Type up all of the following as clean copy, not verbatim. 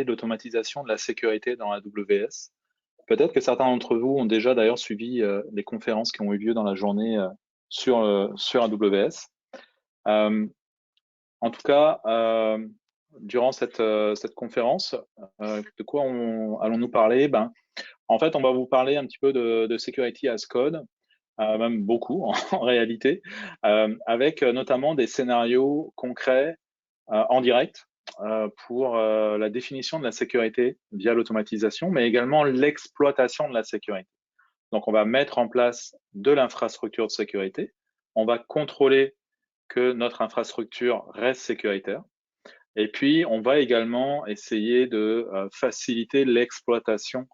de l'automatisation de la sécurité dans AWS. Peut-être que certains d'entre vous ont déjà d'ailleurs suivi les conférences qui ont eu lieu dans la journée sur AWS. En tout cas, durant cette conférence, de quoi allons-nous parler? En fait, on va vous parler un petit peu de Security as Code, même beaucoup en réalité, avec notamment des scénarios concrets en direct pour la définition de la sécurité via l'automatisation, mais également l'exploitation de la sécurité. Donc, on va mettre en place de l'infrastructure de sécurité. On va contrôler que notre infrastructure reste sécuritaire. Et puis, on va également essayer de faciliter l'exploitation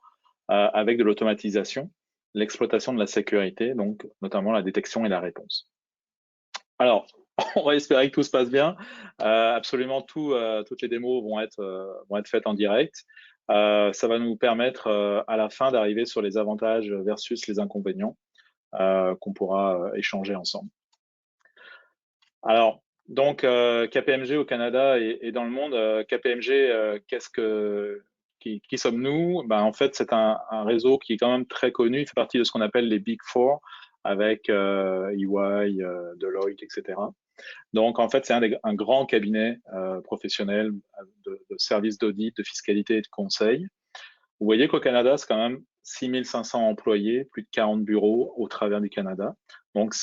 avec de l'automatisation, l'exploitation de la sécurité, donc notamment la détection et la réponse. Alors, on va espérer que tout se passe bien. Absolument toutes les démos vont être faites en direct. Ça va nous permettre à la fin d'arriver sur les avantages versus les inconvénients qu'on pourra échanger ensemble. Alors, donc KPMG au Canada et dans le monde, KPMG, qui sommes-nous? En fait, c'est un réseau qui est quand même très connu. Il fait partie de ce qu'on appelle les Big Four, avec EY, Deloitte, etc. Donc, en fait, c'est un grand cabinet professionnel de services d'audit, de fiscalité et de conseil. Vous voyez qu'au Canada, c'est quand même 6500 employés, plus de 40 bureaux au travers du Canada. Donc,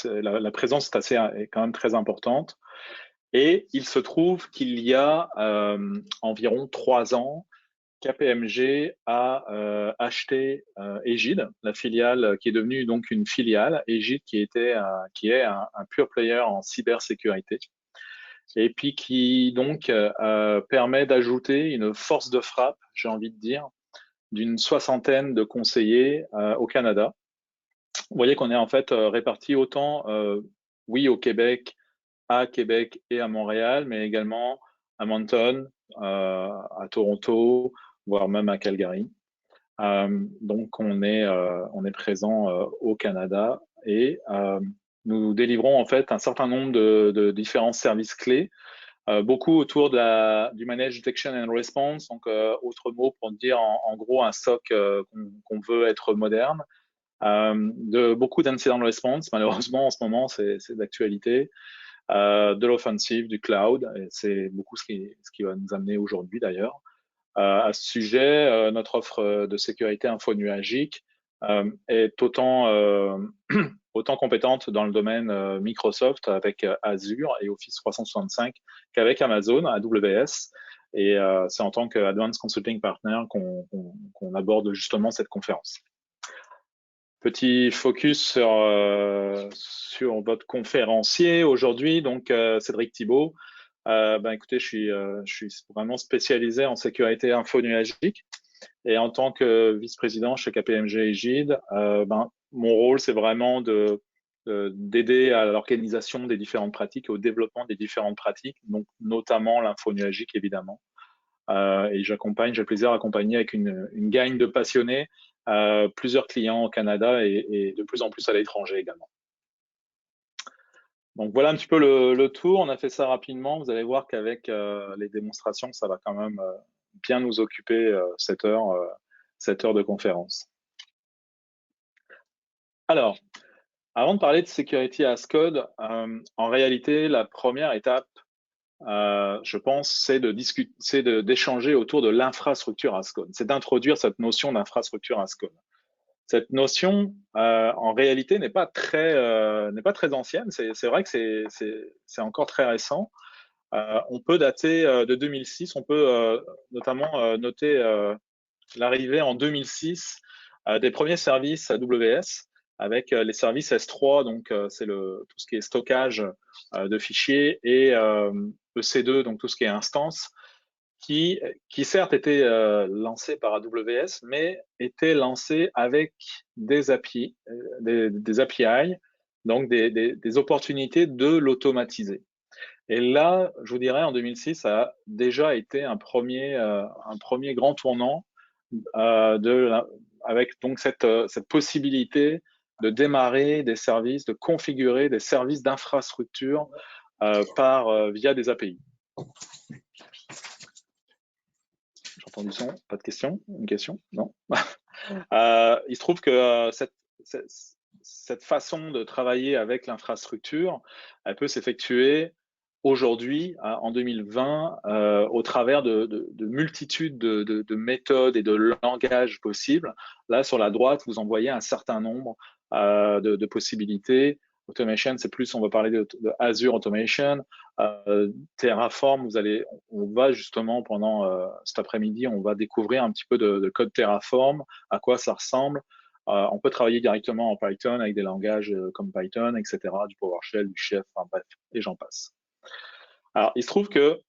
la présence est quand même très importante. Et il se trouve qu'il y a environ 3 ans, KPMG a acheté Egid, la filiale qui est devenue donc une filiale, Egid qui est un pure player en cybersécurité, et puis qui donc permet d'ajouter une force de frappe, j'ai envie de dire, d'une 60aine de conseillers au Canada. Vous voyez qu'on est en fait répartis autant, oui, au Québec, à Québec et à Montréal, mais également à Moncton, à Toronto, voire même à Calgary. Donc, on est présent au Canada et nous délivrons en fait un certain nombre de différents services clés, beaucoup autour du Managed Detection and Response, donc autre mot pour dire en gros un SOC qu'on veut être moderne, de beaucoup d'incident response, malheureusement en ce moment c'est d'actualité, de l'offensive, du cloud, et c'est beaucoup ce qui va nous amener aujourd'hui d'ailleurs. À ce sujet, notre offre de sécurité infonuagique est autant compétente dans le domaine Microsoft avec Azure et Office 365 qu'avec Amazon, AWS. Et c'est en tant qu'Advanced Consulting Partner qu'on aborde justement cette conférence. Petit focus sur votre conférencier aujourd'hui, donc Cédric Thibault. Écoutez, je suis vraiment spécialisé en sécurité infonuagique et en tant que vice-président chez KPMG Egid, mon rôle, c'est vraiment d'aider à l'organisation des différentes pratiques et au développement des différentes pratiques, donc notamment l'infonuagique évidemment. Et j'ai le plaisir d'accompagner avec une gang de passionnés plusieurs clients au Canada et de plus en plus à l'étranger également. Donc voilà un petit peu le tour. On a fait ça rapidement. Vous allez voir qu'avec les démonstrations, ça va quand même bien nous occuper cette heure de conférence. Alors, avant de parler de Security as Code, en réalité, la première étape, je pense, c'est d'échanger autour de l'infrastructure as code. C'est d'introduire cette notion d'infrastructure as code. Cette notion, en réalité, n'est pas très ancienne. C'est vrai que c'est encore très récent. On peut dater de 2006. On peut notamment noter l'arrivée en 2006 des premiers services AWS avec les services S3. Donc, c'est tout ce qui est stockage de fichiers, et EC2, donc tout ce qui est instance, qui certes était lancé par AWS, mais était lancé avec des API, donc des opportunités de l'automatiser. Et là, je vous dirais, en 2006, ça a déjà été un premier grand tournant avec donc cette possibilité de démarrer des services, de configurer des services d'infrastructure via des API. entendu son, pas de question? Une question? Non? Il se trouve que cette façon de travailler avec l'infrastructure, elle peut s'effectuer aujourd'hui, en 2020, au travers de multitudes de méthodes et de langages possibles. Là, sur la droite, vous en voyez un certain nombre de possibilités. Automation, c'est plus, on va parler de Azure Automation. Terraform, on va justement pendant cet après-midi, on va découvrir un petit peu de code Terraform, à quoi ça ressemble. On peut travailler directement en Python avec des langages comme Python, etc., du PowerShell, du Chef, enfin bref, et j'en passe. Alors, il se trouve que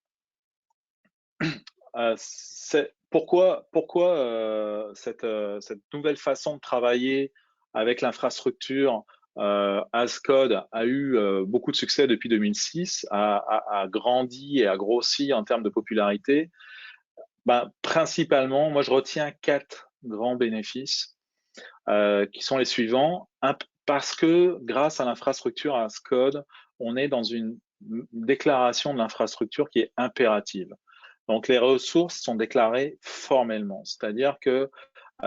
pourquoi cette nouvelle façon de travailler avec l'infrastructure as code a eu beaucoup de succès depuis 2006, a grandi et a grossi en termes de popularité. Ben, principalement, moi je retiens 4 grands bénéfices qui sont les suivants. Parce que grâce à l'infrastructure as code, on est dans une déclaration de l'infrastructure qui est impérative. Donc les ressources sont déclarées formellement, c'est-à-dire que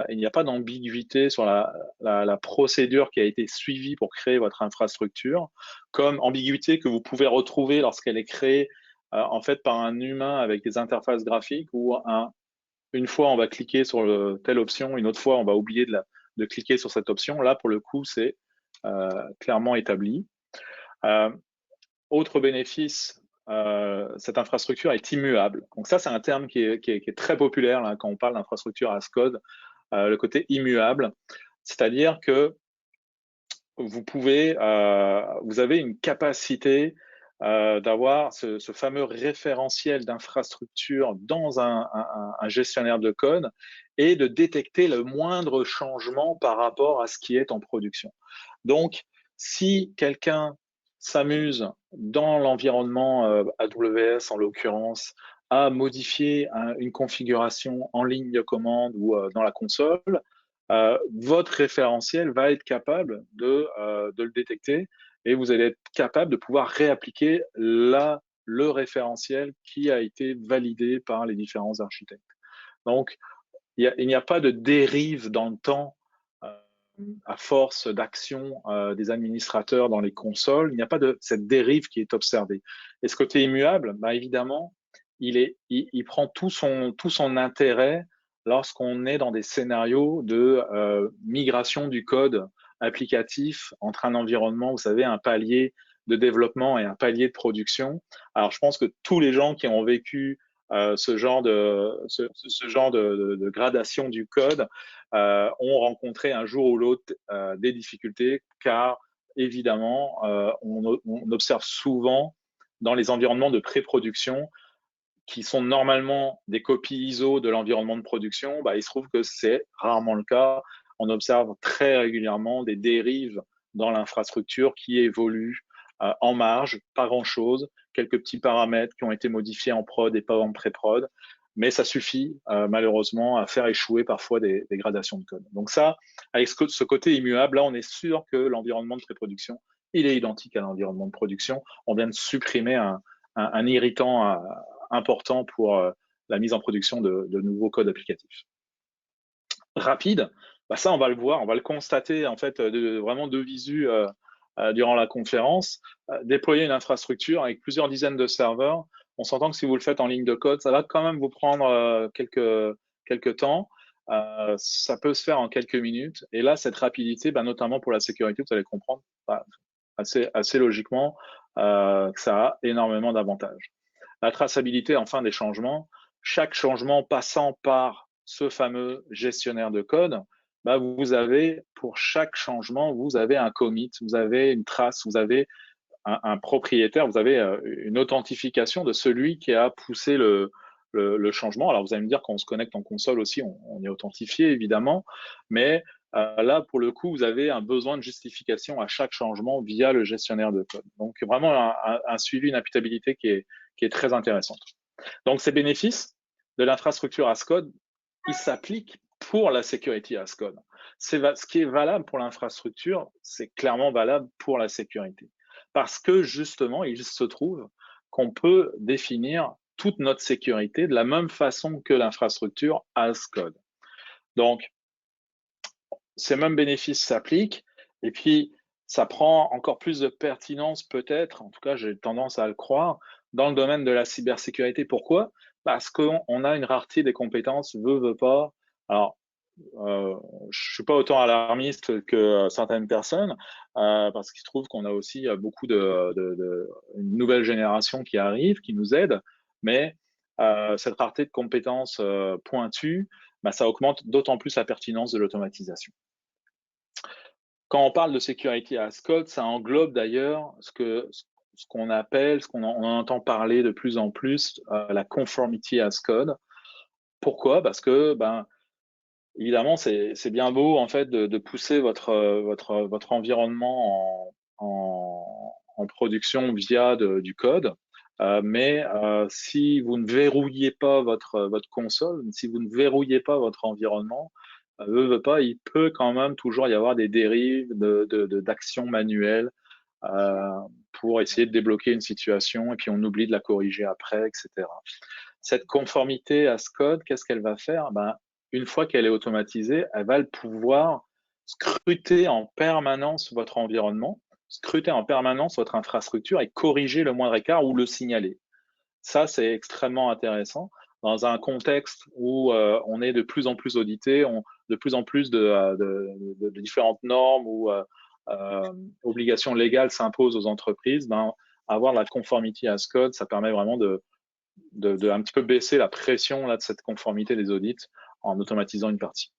il n'y a pas d'ambiguïté sur la procédure qui a été suivie pour créer votre infrastructure, comme ambiguïté que vous pouvez retrouver lorsqu'elle est créée en fait par un humain avec des interfaces graphiques où une fois on va cliquer sur telle option, une autre fois on va oublier de cliquer sur cette option. Là, pour le coup, c'est clairement établi. Autre bénéfice, cette infrastructure est immuable. Donc ça, c'est un terme qui est très populaire là, quand on parle d'infrastructure as code, le côté immuable. C'est-à-dire que vous avez une capacité d'avoir ce fameux référentiel d'infrastructure dans un gestionnaire de code et de détecter le moindre changement par rapport à ce qui est en production. Donc, si quelqu'un s'amuse dans l'environnement AWS en l'occurrence à modifier une configuration en ligne de commande ou dans la console, votre référentiel va être capable de le détecter et vous allez être capable de pouvoir réappliquer le référentiel qui a été validé par les différents architectes. Donc, il n'y a pas de dérive dans le temps à force d'action des administrateurs dans les consoles. Il n'y a pas de cette dérive qui est observée. Et ce côté immuable, bah, évidemment, il prend tout son intérêt lorsqu'on est dans des scénarios de migration du code applicatif entre un environnement, vous savez, un palier de développement et un palier de production. Alors, je pense que tous les gens qui ont vécu ce genre de gradation du code ont rencontré un jour ou l'autre des difficultés, car évidemment, on observe souvent dans les environnements de pré-production qui sont normalement des copies ISO de l'environnement de production, bah, il se trouve que c'est rarement le cas. On observe très régulièrement des dérives dans l'infrastructure qui évoluent en marge, pas grand-chose, quelques petits paramètres qui ont été modifiés en prod et pas en pré-prod, mais ça suffit malheureusement à faire échouer parfois des gradations de code. Donc ça, avec ce côté immuable, là, on est sûr que l'environnement de pré-production, il est identique à l'environnement de production. On vient de supprimer un irritant important pour la mise en production de nouveaux codes applicatifs. Rapide, bah ça on va le voir, on va le constater en fait vraiment de visu durant la conférence. Déployer une infrastructure avec plusieurs dizaines de serveurs, on s'entend que si vous le faites en ligne de code, ça va quand même vous prendre quelques temps. Ça peut se faire en quelques minutes. Et là, cette rapidité, bah, notamment pour la sécurité, vous allez comprendre bah, assez logiquement que ça a énormément d'avantages. La traçabilité, enfin, des changements. Chaque changement passant par ce fameux gestionnaire de code, bah, vous avez, pour chaque changement, vous avez un commit, vous avez une trace, vous avez un propriétaire, vous avez une authentification de celui qui a poussé le changement. Alors, vous allez me dire, quand on se connecte en console aussi, on est authentifié, évidemment, mais là, pour le coup, vous avez un besoin de justification à chaque changement via le gestionnaire de code. Donc, vraiment un suivi, une imputabilité qui est très intéressante. Donc, ces bénéfices de l'infrastructure as code, ils s'appliquent pour la sécurité as code. Ce qui est valable pour l'infrastructure, c'est clairement valable pour la sécurité. Parce que justement, il se trouve qu'on peut définir toute notre sécurité de la même façon que l'infrastructure as code. Donc, ces mêmes bénéfices s'appliquent, et puis ça prend encore plus de pertinence peut-être, en tout cas j'ai tendance à le croire, dans le domaine de la cybersécurité. Pourquoi? Parce qu'on a une rareté des compétences, veut pas. Alors, je suis pas autant alarmiste que certaines personnes, parce qu'il se trouve qu'on a aussi beaucoup une nouvelle génération qui arrive, qui nous aide, mais cette rareté de compétences pointues, bah, ça augmente d'autant plus la pertinence de l'automatisation. Quand on parle de sécurité as code, ça englobe d'ailleurs ce qu'on appelle, on entend parler de plus en plus, la conformity as code. Pourquoi? Parce que, ben, évidemment, c'est bien beau en fait de pousser votre environnement en production via du code, mais si vous ne verrouillez pas votre console, si vous ne verrouillez pas votre environnement, veut pas, il peut quand même toujours y avoir des dérives d'actions manuelles pour essayer de débloquer une situation et puis on oublie de la corriger après, etc. Cette conformité à ce code, qu'est-ce qu'elle va faire? Ben, une fois qu'elle est automatisée, elle va pouvoir scruter en permanence votre environnement, scruter en permanence votre infrastructure et corriger le moindre écart ou le signaler. Ça, c'est extrêmement intéressant dans un contexte où on est de plus en plus audité, de plus en plus de différentes normes ou obligations légales s'imposent aux entreprises. Ben, avoir la conformity as code, ça permet vraiment de un petit peu baisser la pression là, de cette conformité des audits en automatisant une partie.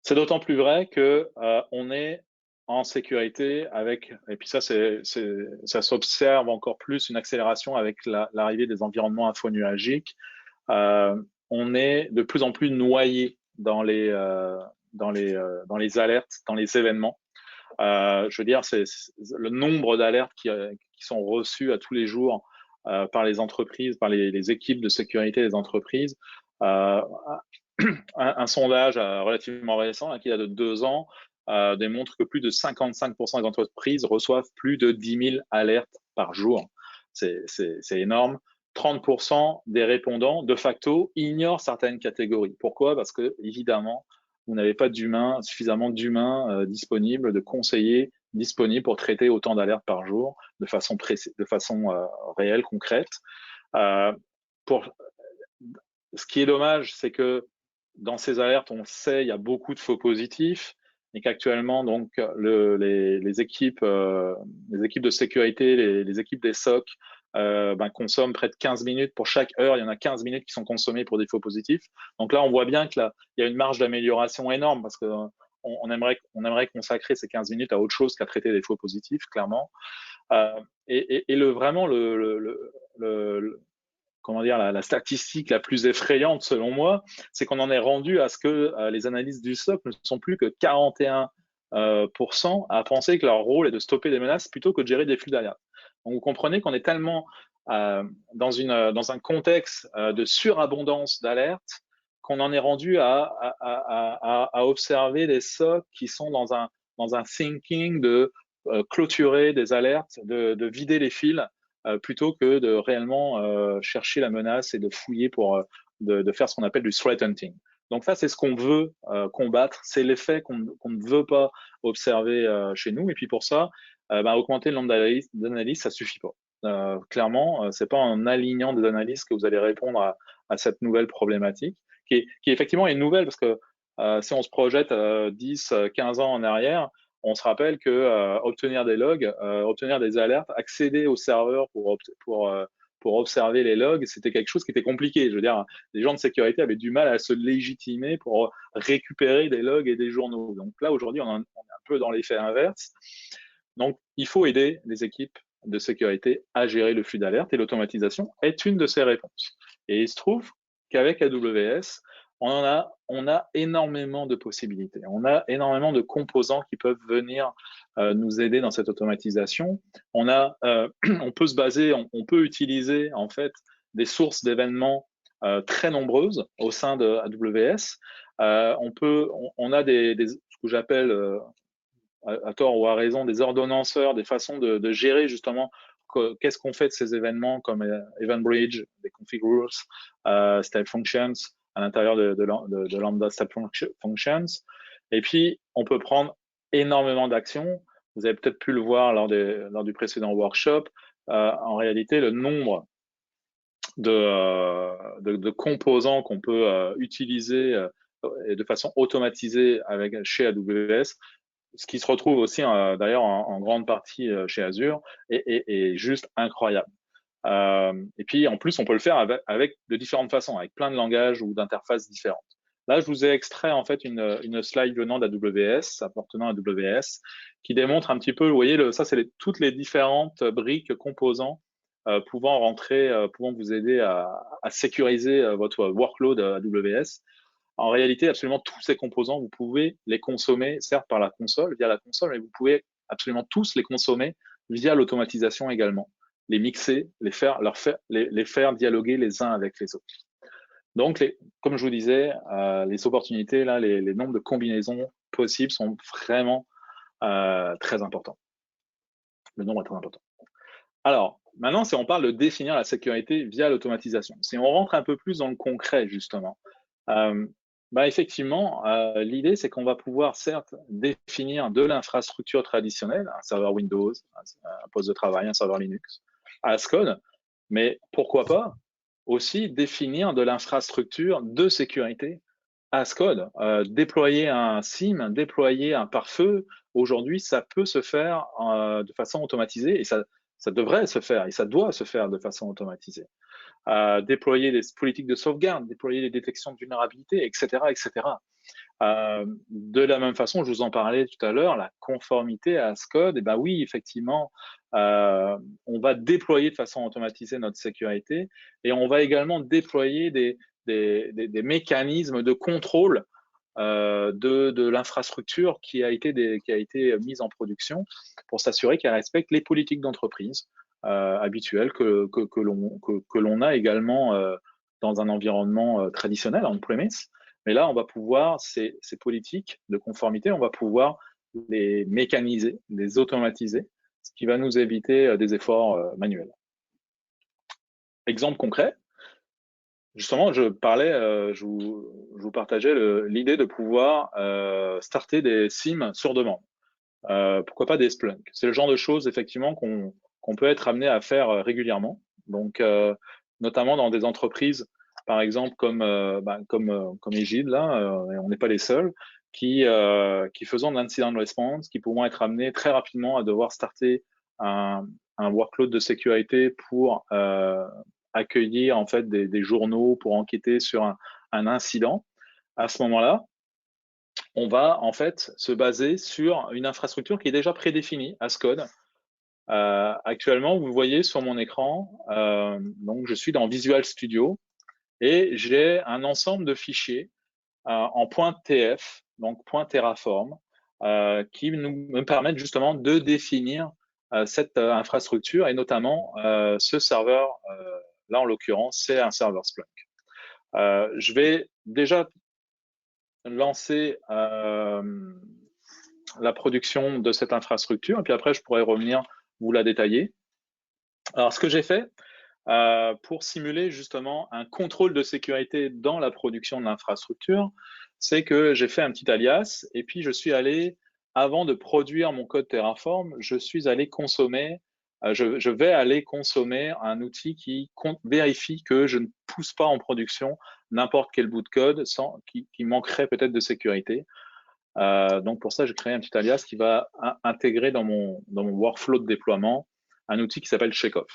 C'est d'autant plus vrai que on est en sécurité avec, et puis ça s'observe encore plus, une accélération avec l'arrivée des environnements infonuagiques. On est de plus en plus noyé dans les alertes, dans les événements. Je veux dire, c'est le nombre d'alertes qui sont reçues à tous les jours par les entreprises, par les équipes de sécurité des entreprises. Un sondage relativement récent, qui a de 2 ans, démontre que plus de 55% des entreprises reçoivent plus de 10 000 alertes par jour. C'est énorme. 30% des répondants, de facto, ignorent certaines catégories. Pourquoi? Parce que, évidemment, vous n'avez pas suffisamment d'humains disponibles, de conseillers disponibles pour traiter autant d'alertes par jour de façon réelle, concrète. Ce qui est dommage, c'est que dans ces alertes, on sait il y a beaucoup de faux positifs et qu'actuellement, donc, les équipes de sécurité, les équipes des SOC consomment près de 15 minutes. Pour chaque heure, il y en a 15 minutes qui sont consommées pour des faux positifs. Donc là, on voit bien qu'il y a une marge d'amélioration énorme parce qu'on aimerait consacrer ces 15 minutes à autre chose qu'à traiter des faux positifs, clairement. Vraiment, comment dire, la statistique la plus effrayante selon moi, c'est qu'on en est rendu à ce que les analystes du SOC ne sont plus que 41% à penser que leur rôle est de stopper des menaces plutôt que de gérer des flux d'alerte. Donc vous comprenez qu'on est tellement dans un contexte de surabondance d'alertes qu'on en est rendu à observer des SOC qui sont dans un thinking de clôturer des alertes, de vider les fils plutôt que de réellement chercher la menace et de fouiller pour de faire ce qu'on appelle du threat hunting. Donc ça, c'est ce qu'on veut combattre, c'est l'effet qu'on ne veut pas observer chez nous. Et puis pour ça, augmenter le nombre d'analyses, ça suffit pas. Clairement, c'est pas en alignant des analyses que vous allez répondre à cette nouvelle problématique, qui effectivement est nouvelle parce que si on se projette 10, 15 ans en arrière, on se rappelle que obtenir des logs, obtenir des alertes, accéder au serveur pour observer les logs, c'était quelque chose qui était compliqué. Je veux dire, les gens de sécurité avaient du mal à se légitimer pour récupérer des logs et des journaux. Donc là, aujourd'hui, on est un peu dans l'effet inverse. Donc, il faut aider les équipes de sécurité à gérer le flux d'alerte et l'automatisation est une de ces réponses. Et il se trouve qu'avec AWS, on a énormément de possibilités. On a énormément de composants qui peuvent venir nous aider dans cette automatisation. On peut se baser, on peut utiliser en fait des sources d'événements très nombreuses au sein de AWS. On a ce que j'appelle à tort ou à raison des ordonnanceurs, des façons de gérer justement qu'est-ce qu'on fait de ces événements comme Event Bridge, des config rules, step functions à l'intérieur de Lambda step functions. Et puis, on peut prendre énormément d'actions. Vous avez peut-être pu le voir lors du précédent workshop. En réalité, le nombre de composants qu'on peut utiliser de façon automatisée chez AWS, ce qui se retrouve aussi d'ailleurs en grande partie chez Azure, est juste incroyable. Et puis en plus, on peut le faire avec de différentes façons, avec plein de langages ou d'interfaces différentes. Là, je vous ai extrait en fait une slide venant d'AWS, appartenant à AWS, qui démontre un petit peu, vous voyez, ça c'est toutes les différentes briques, composants pouvant vous aider à sécuriser votre workload AWS. En réalité, absolument tous ces composants, vous pouvez les consommer, certes par la console, via la console, mais vous pouvez absolument tous les consommer via l'automatisation également. Les mixer, les faire dialoguer les uns avec les autres. Donc, comme je vous disais, les opportunités, là, les nombres de combinaisons possibles sont vraiment très importants. Le nombre est très important. Alors, maintenant, si on parle de définir la sécurité via l'automatisation, si on rentre un peu plus dans le concret, justement, effectivement, l'idée, c'est qu'on va pouvoir, certes, définir de l'infrastructure traditionnelle, un serveur Windows, un poste de travail, un serveur Linux, as code, mais pourquoi pas aussi définir de l'infrastructure de sécurité as code. Déployer un SIEM, déployer un pare-feu, aujourd'hui, ça peut se faire de façon automatisée et ça devrait se faire et ça doit se faire de façon automatisée. Déployer des politiques de sauvegarde, déployer les détections de vulnérabilité, etc., etc. De la même façon, je vous en parlais tout à l'heure, la conformité à as code, et ben oui, effectivement, on va déployer de façon automatisée notre sécurité et on va également déployer des mécanismes de contrôle de l'infrastructure qui a été mise en production pour s'assurer qu'elle respecte les politiques d'entreprise habituelles que l'on a également dans un environnement traditionnel, on-premise. Mais là, on va pouvoir, ces politiques de conformité, on va pouvoir les mécaniser, les automatiser, ce qui va nous éviter des efforts manuels. Exemple concret, justement, je vous partageais l'idée de pouvoir starter des SIEM sur demande. Pourquoi pas des Splunk? C'est le genre de choses, effectivement, qu'on peut être amené à faire régulièrement. Donc, notamment dans des entreprises, par exemple, comme Egide, là, et on n'est pas les seuls, qui faisons de l'incident response, qui pourront être amenés très rapidement à devoir starter un workload de sécurité pour accueillir en fait des journaux pour enquêter sur un incident. À ce moment-là, on va en fait se baser sur une infrastructure qui est déjà prédéfinie, as code. Actuellement, vous voyez sur mon écran, donc je suis dans Visual Studio et j'ai un ensemble de fichiers en .tf, donc .terraform, qui me permettent justement de définir cette infrastructure et notamment ce serveur, là en l'occurrence, c'est un serveur Splunk. Je vais déjà lancer la production de cette infrastructure et puis après je pourrais revenir vous la détailler. Alors ce que j'ai fait pour simuler justement un contrôle de sécurité dans la production de l'infrastructure, c'est que j'ai fait un petit alias et puis je suis allé, avant de produire mon code Terraform, je suis allé consommer, je vais aller consommer un outil qui vérifie que je ne pousse pas en production n'importe quel bout de code qui manquerait peut-être de sécurité. Donc pour ça, j'ai créé un petit alias qui va intégrer dans mon workflow de déploiement un outil qui s'appelle Checkov.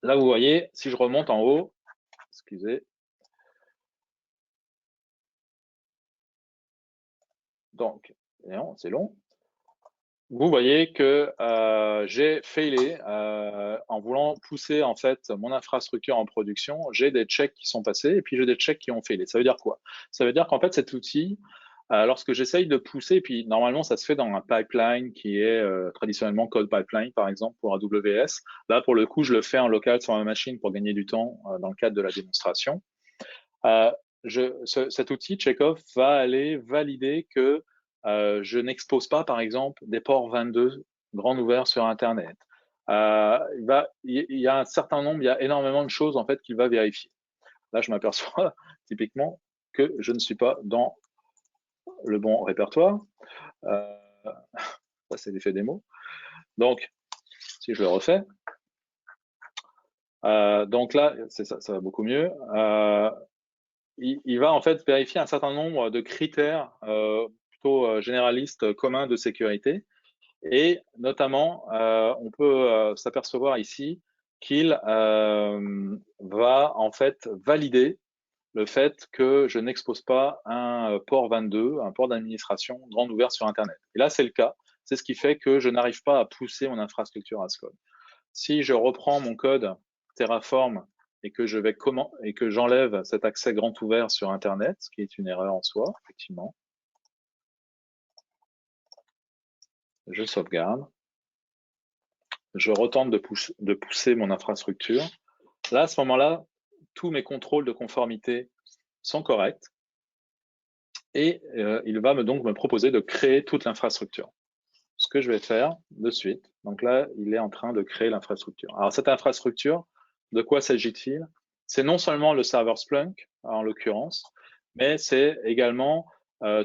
Là, vous voyez, si je remonte en haut, excusez. Donc, c'est long. Vous voyez que j'ai failé en voulant pousser en fait mon infrastructure en production. J'ai des checks qui sont passés et puis j'ai des checks qui ont failé. Ça veut dire quoi? Ça veut dire qu'en fait cet outil, lorsque j'essaye de pousser, et puis normalement ça se fait dans un pipeline qui est traditionnellement code pipeline par exemple pour AWS. Là pour le coup je le fais en local sur ma machine pour gagner du temps dans le cadre de la démonstration. Cet outil Checkov va aller valider que je n'expose pas, par exemple, des ports 22 grands ouverts sur Internet. il y a un certain nombre, il y a énormément de choses en fait qu'il va vérifier. Là, je m'aperçois typiquement que je ne suis pas dans le bon répertoire. Ça, c'est l'effet démo. Donc, si je le refais, donc là, ça va beaucoup mieux. Il va en fait vérifier un certain nombre de critères plutôt généralistes communs de sécurité. Et notamment, on peut s'apercevoir ici qu'il va en fait valider le fait que je n'expose pas un port 22, un port d'administration grande ouvert sur Internet. Et là, c'est le cas. C'est ce qui fait que je n'arrive pas à pousser mon infrastructure as code. Si je reprends mon code Terraform et que j'enlève cet accès grand ouvert sur Internet, ce qui est une erreur en soi, effectivement, je sauvegarde. Je retente de pousser mon infrastructure. Là, à ce moment-là, tous mes contrôles de conformité sont corrects et il va donc me proposer de créer toute l'infrastructure. Ce que je vais faire de suite, donc là, il est en train de créer l'infrastructure. Alors, cette infrastructure, de quoi s'agit-il? C'est non seulement le serveur Splunk, en l'occurrence, mais c'est également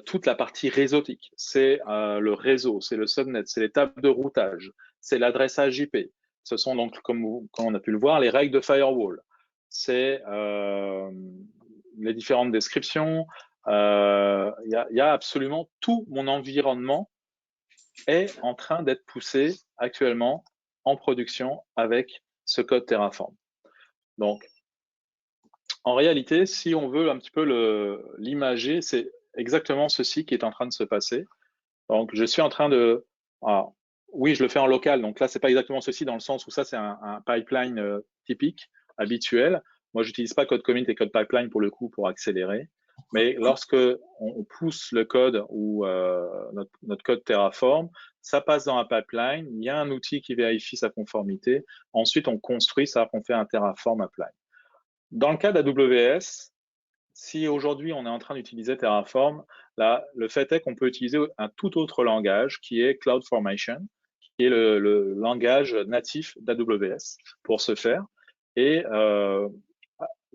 toute la partie réseautique. C'est le réseau, c'est le subnet, c'est les tables de routage, c'est l'adressage IP. Ce sont donc, comme on a pu le voir, les règles de firewall. C'est les différentes descriptions. Il y a absolument tout mon environnement est en train d'être poussé actuellement en production avec ce code Terraform. Donc, en réalité, si on veut un petit peu l'imager, c'est exactement ceci qui est en train de se passer. Donc, je suis en train de... Alors, oui, je le fais en local, donc là, c'est pas exactement ceci dans le sens où ça, c'est un pipeline typique, habituel. Moi, j'utilise pas code commit et code pipeline pour le coup pour accélérer. Mais lorsque on pousse le code ou notre code Terraform, ça passe dans un pipeline, il y a un outil qui vérifie sa conformité. Ensuite, on construit ça, on fait un Terraform apply. Dans le cas d'AWS, si aujourd'hui on est en train d'utiliser Terraform, là, le fait est qu'on peut utiliser un tout autre langage qui est CloudFormation, qui est le langage natif d'AWS pour ce faire. Et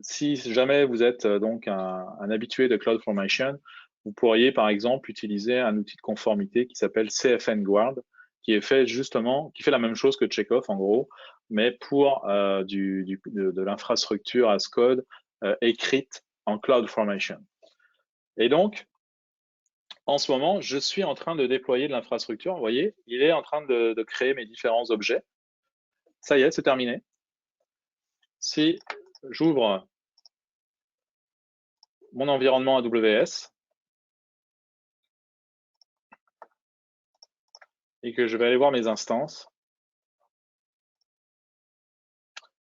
si jamais vous êtes donc un habitué de CloudFormation, vous pourriez par exemple utiliser un outil de conformité qui s'appelle CFN Guard, qui est fait justement, qui fait la même chose que Checkov en gros, mais pour de l'infrastructure as code écrite en CloudFormation. Et donc, en ce moment, je suis en train de déployer de l'infrastructure. Vous voyez, il est en train de créer mes différents objets. Ça y est, c'est terminé. Si j'ouvre mon environnement AWS et que je vais aller voir mes instances,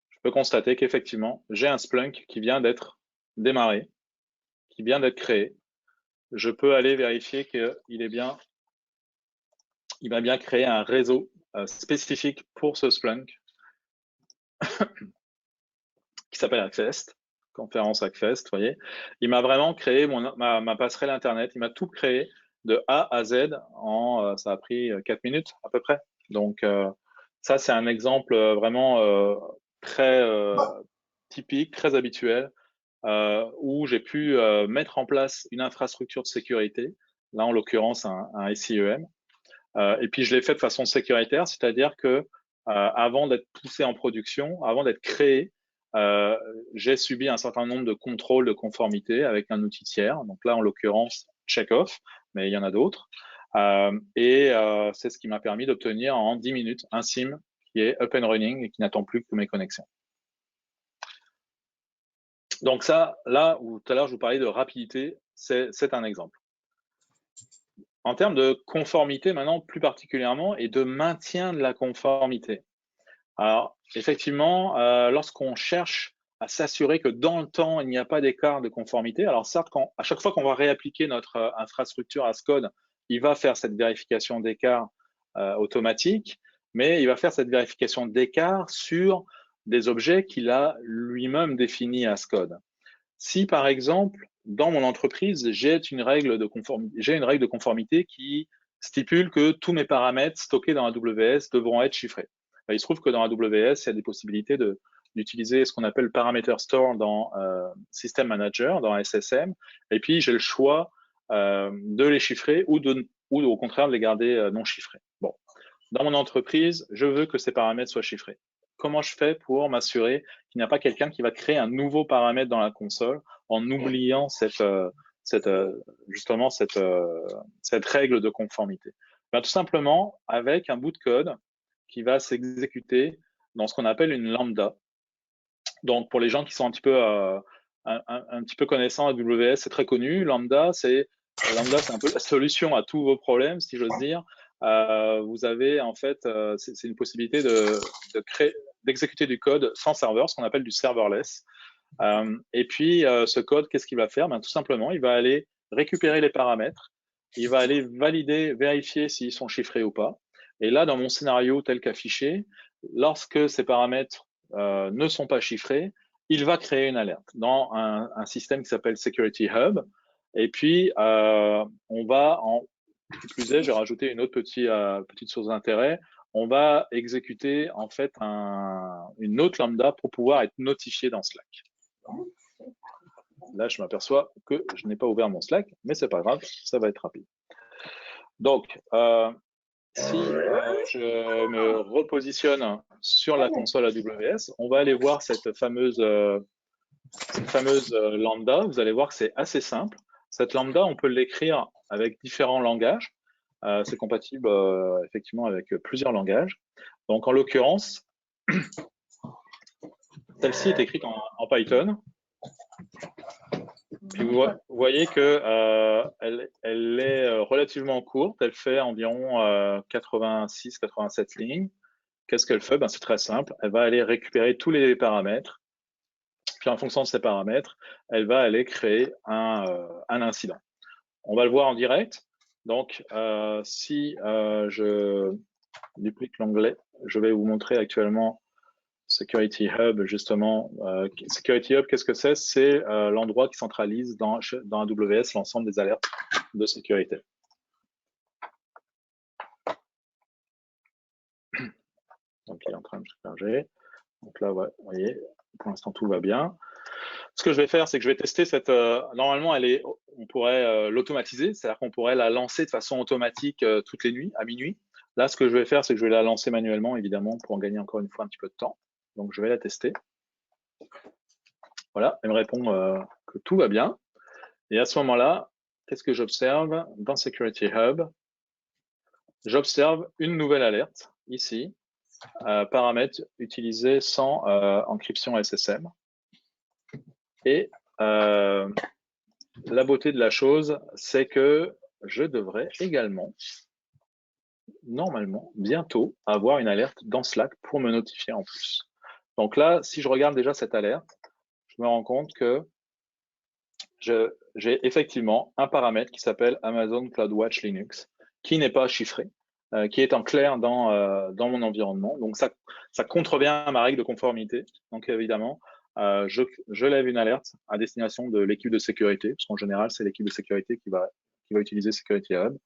je peux constater qu'effectivement, j'ai un Splunk qui vient d'être démarré, qui vient d'être créé. Je peux aller vérifier qu'il m'a bien créé un réseau spécifique pour ce Splunk qui s'appelle Accfest, conférence Accfest, vous voyez. Il m'a vraiment créé ma passerelle Internet, il m'a tout créé de A à Z ça a pris 4 minutes à peu près. Donc, ça, c'est un exemple vraiment très typique, très habituel, où j'ai pu mettre en place une infrastructure de sécurité, là en l'occurrence un SIEM, et puis je l'ai fait de façon sécuritaire, c'est-à-dire que avant d'être poussé en production, avant d'être créé, j'ai subi un certain nombre de contrôles de conformité avec un outil tiers, donc là en l'occurrence Checkoff, mais il y en a d'autres, et c'est ce qui m'a permis d'obtenir en 10 minutes un SIM qui est up and running et qui n'attend plus que mes connexions. Donc ça, là où tout à l'heure je vous parlais de rapidité, c'est un exemple. En termes de conformité maintenant plus particulièrement et de maintien de la conformité. Alors effectivement, lorsqu'on cherche à s'assurer que dans le temps, il n'y a pas d'écart de conformité, alors certes, à chaque fois qu'on va réappliquer notre infrastructure as code, il va faire cette vérification d'écart automatique, mais il va faire cette vérification d'écart sur des objets qu'il a lui-même définis as code. Si par exemple, dans mon entreprise, j'ai une règle de conformité qui stipule que tous mes paramètres stockés dans AWS devront être chiffrés. Il se trouve que dans AWS, il y a des possibilités d'utiliser ce qu'on appelle Parameter Store dans System Manager, dans SSM, et puis j'ai le choix de les chiffrer ou au contraire de les garder non chiffrés. Bon, dans mon entreprise, je veux que ces paramètres soient chiffrés. Comment je fais pour m'assurer qu'il n'y a pas quelqu'un qui va créer un nouveau paramètre dans la console en oubliant justement cette règle de conformité? Ben, tout simplement avec un bout de code qui va s'exécuter dans ce qu'on appelle une lambda. Donc, pour les gens qui sont un petit peu connaissants AWS, c'est très connu. Lambda, c'est un peu la solution à tous vos problèmes, si j'ose dire. Vous avez en fait, c'est une possibilité d'exécuter du code sans serveur, ce qu'on appelle du serverless. Et puis, ce code, qu'est-ce qu'il va faire? Ben, tout simplement, il va aller récupérer les paramètres, il va aller valider, vérifier s'ils sont chiffrés ou pas. Et là, dans mon scénario tel qu'affiché, lorsque ces paramètres ne sont pas chiffrés, il va créer une alerte dans un système qui s'appelle Security Hub. Et puis, on va, qui plus est, j'ai rajouté une autre petite source d'intérêt. On va exécuter en fait une autre lambda pour pouvoir être notifié dans Slack. Là, je m'aperçois que je n'ai pas ouvert mon Slack, mais c'est pas grave, ça va être rapide. Donc, si je me repositionne sur la console AWS, on va aller voir cette fameuse lambda. Vous allez voir que c'est assez simple. Cette lambda, on peut l'écrire avec différents langages. C'est compatible effectivement avec plusieurs langages. Donc, en l'occurrence, celle-ci est écrite en Python. Puis vous voyez que elle est relativement courte. Elle fait environ 86-87 lignes. Qu'est-ce qu'elle fait? Ben, c'est très simple. Elle va aller récupérer tous les paramètres. Puis en fonction de ces paramètres, elle va aller créer un incident. On va le voir en direct. Donc, si je duplique l'onglet, je vais vous montrer actuellement Security Hub, justement. Security Hub, qu'est-ce que c'est? C'est l'endroit qui centralise dans AWS l'ensemble des alertes de sécurité. Donc, il est en train de charger. Donc là, ouais, vous voyez, pour l'instant, tout va bien. Ce que je vais faire, c'est que je vais tester cette. Normalement, on pourrait l'automatiser, c'est-à-dire qu'on pourrait la lancer de façon automatique toutes les nuits, à minuit. Là, ce que je vais faire, c'est que je vais la lancer manuellement, évidemment, pour en gagner encore une fois un petit peu de temps. Donc, je vais la tester. Voilà, elle me répond que tout va bien. Et à ce moment-là, qu'est-ce que j'observe dans Security Hub? J'observe une nouvelle alerte, ici, paramètres utilisés sans encryption SSM. Et la beauté de la chose, c'est que je devrais également, normalement, bientôt, avoir une alerte dans Slack pour me notifier en plus. Donc là, si je regarde déjà cette alerte, je me rends compte que j'ai effectivement un paramètre qui s'appelle Amazon CloudWatch Linux, qui n'est pas chiffré, qui est en clair dans mon environnement. Donc ça contrevient à ma règle de conformité. Donc évidemment, je lève une alerte à destination de l'équipe de sécurité, parce qu'en général, c'est l'équipe de sécurité qui va utiliser Security Hub.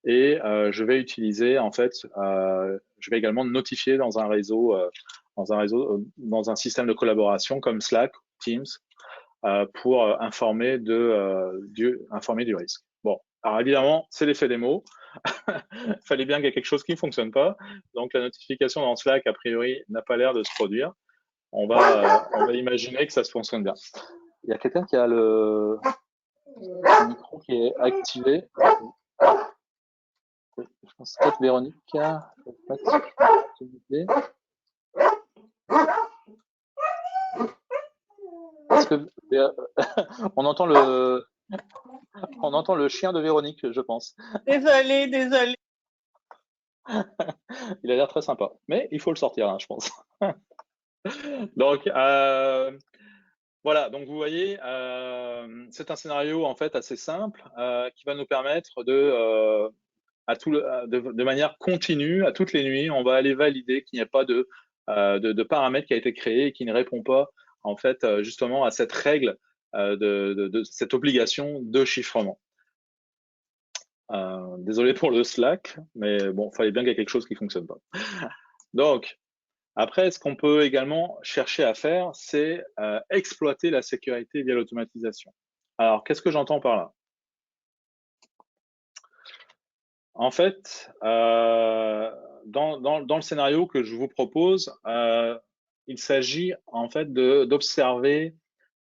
Et je vais utiliser, en fait, je vais également notifier dans un réseau, dans un système de collaboration comme Slack, Teams, pour informer du risque. Bon, alors évidemment, c'est l'effet des mots. Il fallait bien qu'il y ait quelque chose qui ne fonctionne pas. Donc la notification dans Slack, a priori, n'a pas l'air de se produire. On va imaginer que ça se fonctionne bien. Il y a quelqu'un qui a le micro qui est activé. Je pense que c'est peut-être Véronique. Parce que on entend le chien de Véronique, je pense. Désolée. Il a l'air très sympa, mais il faut le sortir, hein, je pense. Donc, voilà, donc vous voyez, c'est un scénario en fait assez simple qui va nous permettre de manière continue, à toutes les nuits, on va aller valider qu'il n'y a pas de paramètre qui a été créé et qui ne répond pas en fait justement à cette règle de cette obligation de chiffrement. Désolé pour le Slack, mais bon, il fallait bien qu'il y ait quelque chose qui ne fonctionne pas. Donc, Après, ce qu'on peut également chercher à faire, c'est exploiter la sécurité via l'automatisation. Alors, qu'est-ce que j'entends par là? En fait, dans le scénario que je vous propose, il s'agit en fait d'observer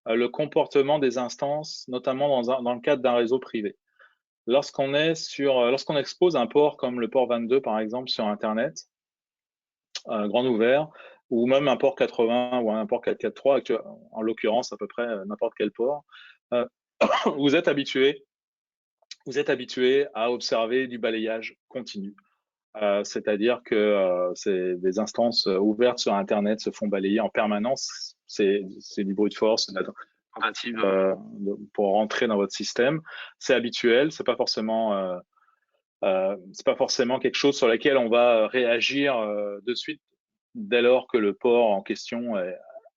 le comportement des instances, notamment dans le cadre d'un réseau privé. Lorsqu'on expose un port comme le port 22 par exemple sur Internet, grand ouvert, ou même un port 80 ou un port 443, en l'occurrence à peu près n'importe quel port, vous êtes habitué à observer du balayage continu. C'est-à-dire que des instances ouvertes sur Internet se font balayer en permanence. C'est du brute force, de la tentative pour rentrer dans votre système. C'est habituel, c'est pas forcément quelque chose sur lequel on va réagir de suite dès lors que le port en question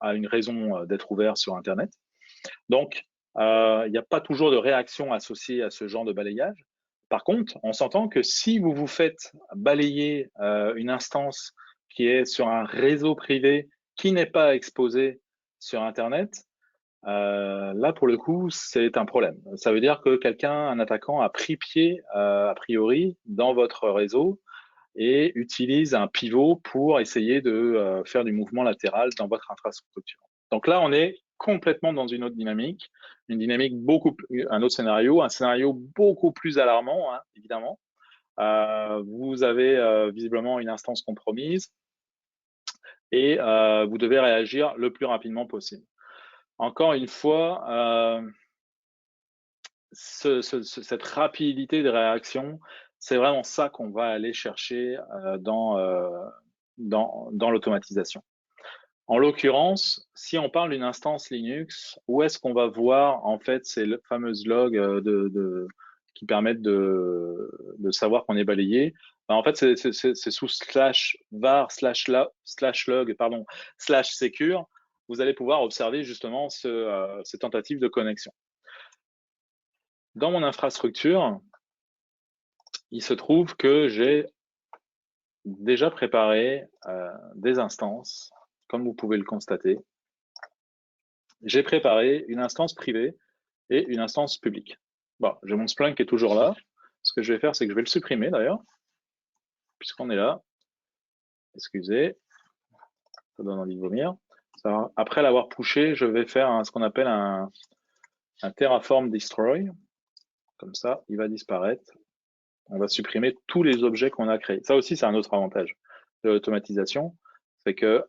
a une raison d'être ouvert sur Internet. Donc, il n'y a pas toujours de réaction associée à ce genre de balayage. Par contre, on s'entend que si vous vous faites balayer une instance qui est sur un réseau privé qui n'est pas exposé sur Internet, là, pour le coup, c'est un problème. Ça veut dire que un attaquant, a pris pied, a priori, dans votre réseau et utilise un pivot pour essayer de faire du mouvement latéral dans votre infrastructure. Donc là, on est complètement dans une autre dynamique, un autre scénario, un scénario beaucoup plus alarmant, hein, évidemment. Vous avez visiblement une instance compromise et vous devez réagir le plus rapidement possible. Encore une fois, cette rapidité de réaction, c'est vraiment ça qu'on va aller chercher dans l'automatisation. En l'occurrence, si on parle d'une instance Linux, où est-ce qu'on va voir en fait ces fameuses logs qui permettent de savoir qu'on est balayé? Ben, en fait, c'est sous /var /log /secure. Vous allez pouvoir observer justement ces tentatives de connexion. Dans mon infrastructure, il se trouve que j'ai déjà préparé des instances, comme vous pouvez le constater. J'ai préparé une instance privée et une instance publique. Bon, j'ai mon Splunk qui est toujours là. Ce que je vais faire, c'est que je vais le supprimer d'ailleurs, puisqu'on est là. Excusez, ça donne envie de vomir. Après l'avoir pushé, je vais faire ce qu'on appelle un Terraform Destroy. Comme ça, il va disparaître. On va supprimer tous les objets qu'on a créés. Ça aussi, c'est un autre avantage de l'automatisation, c'est que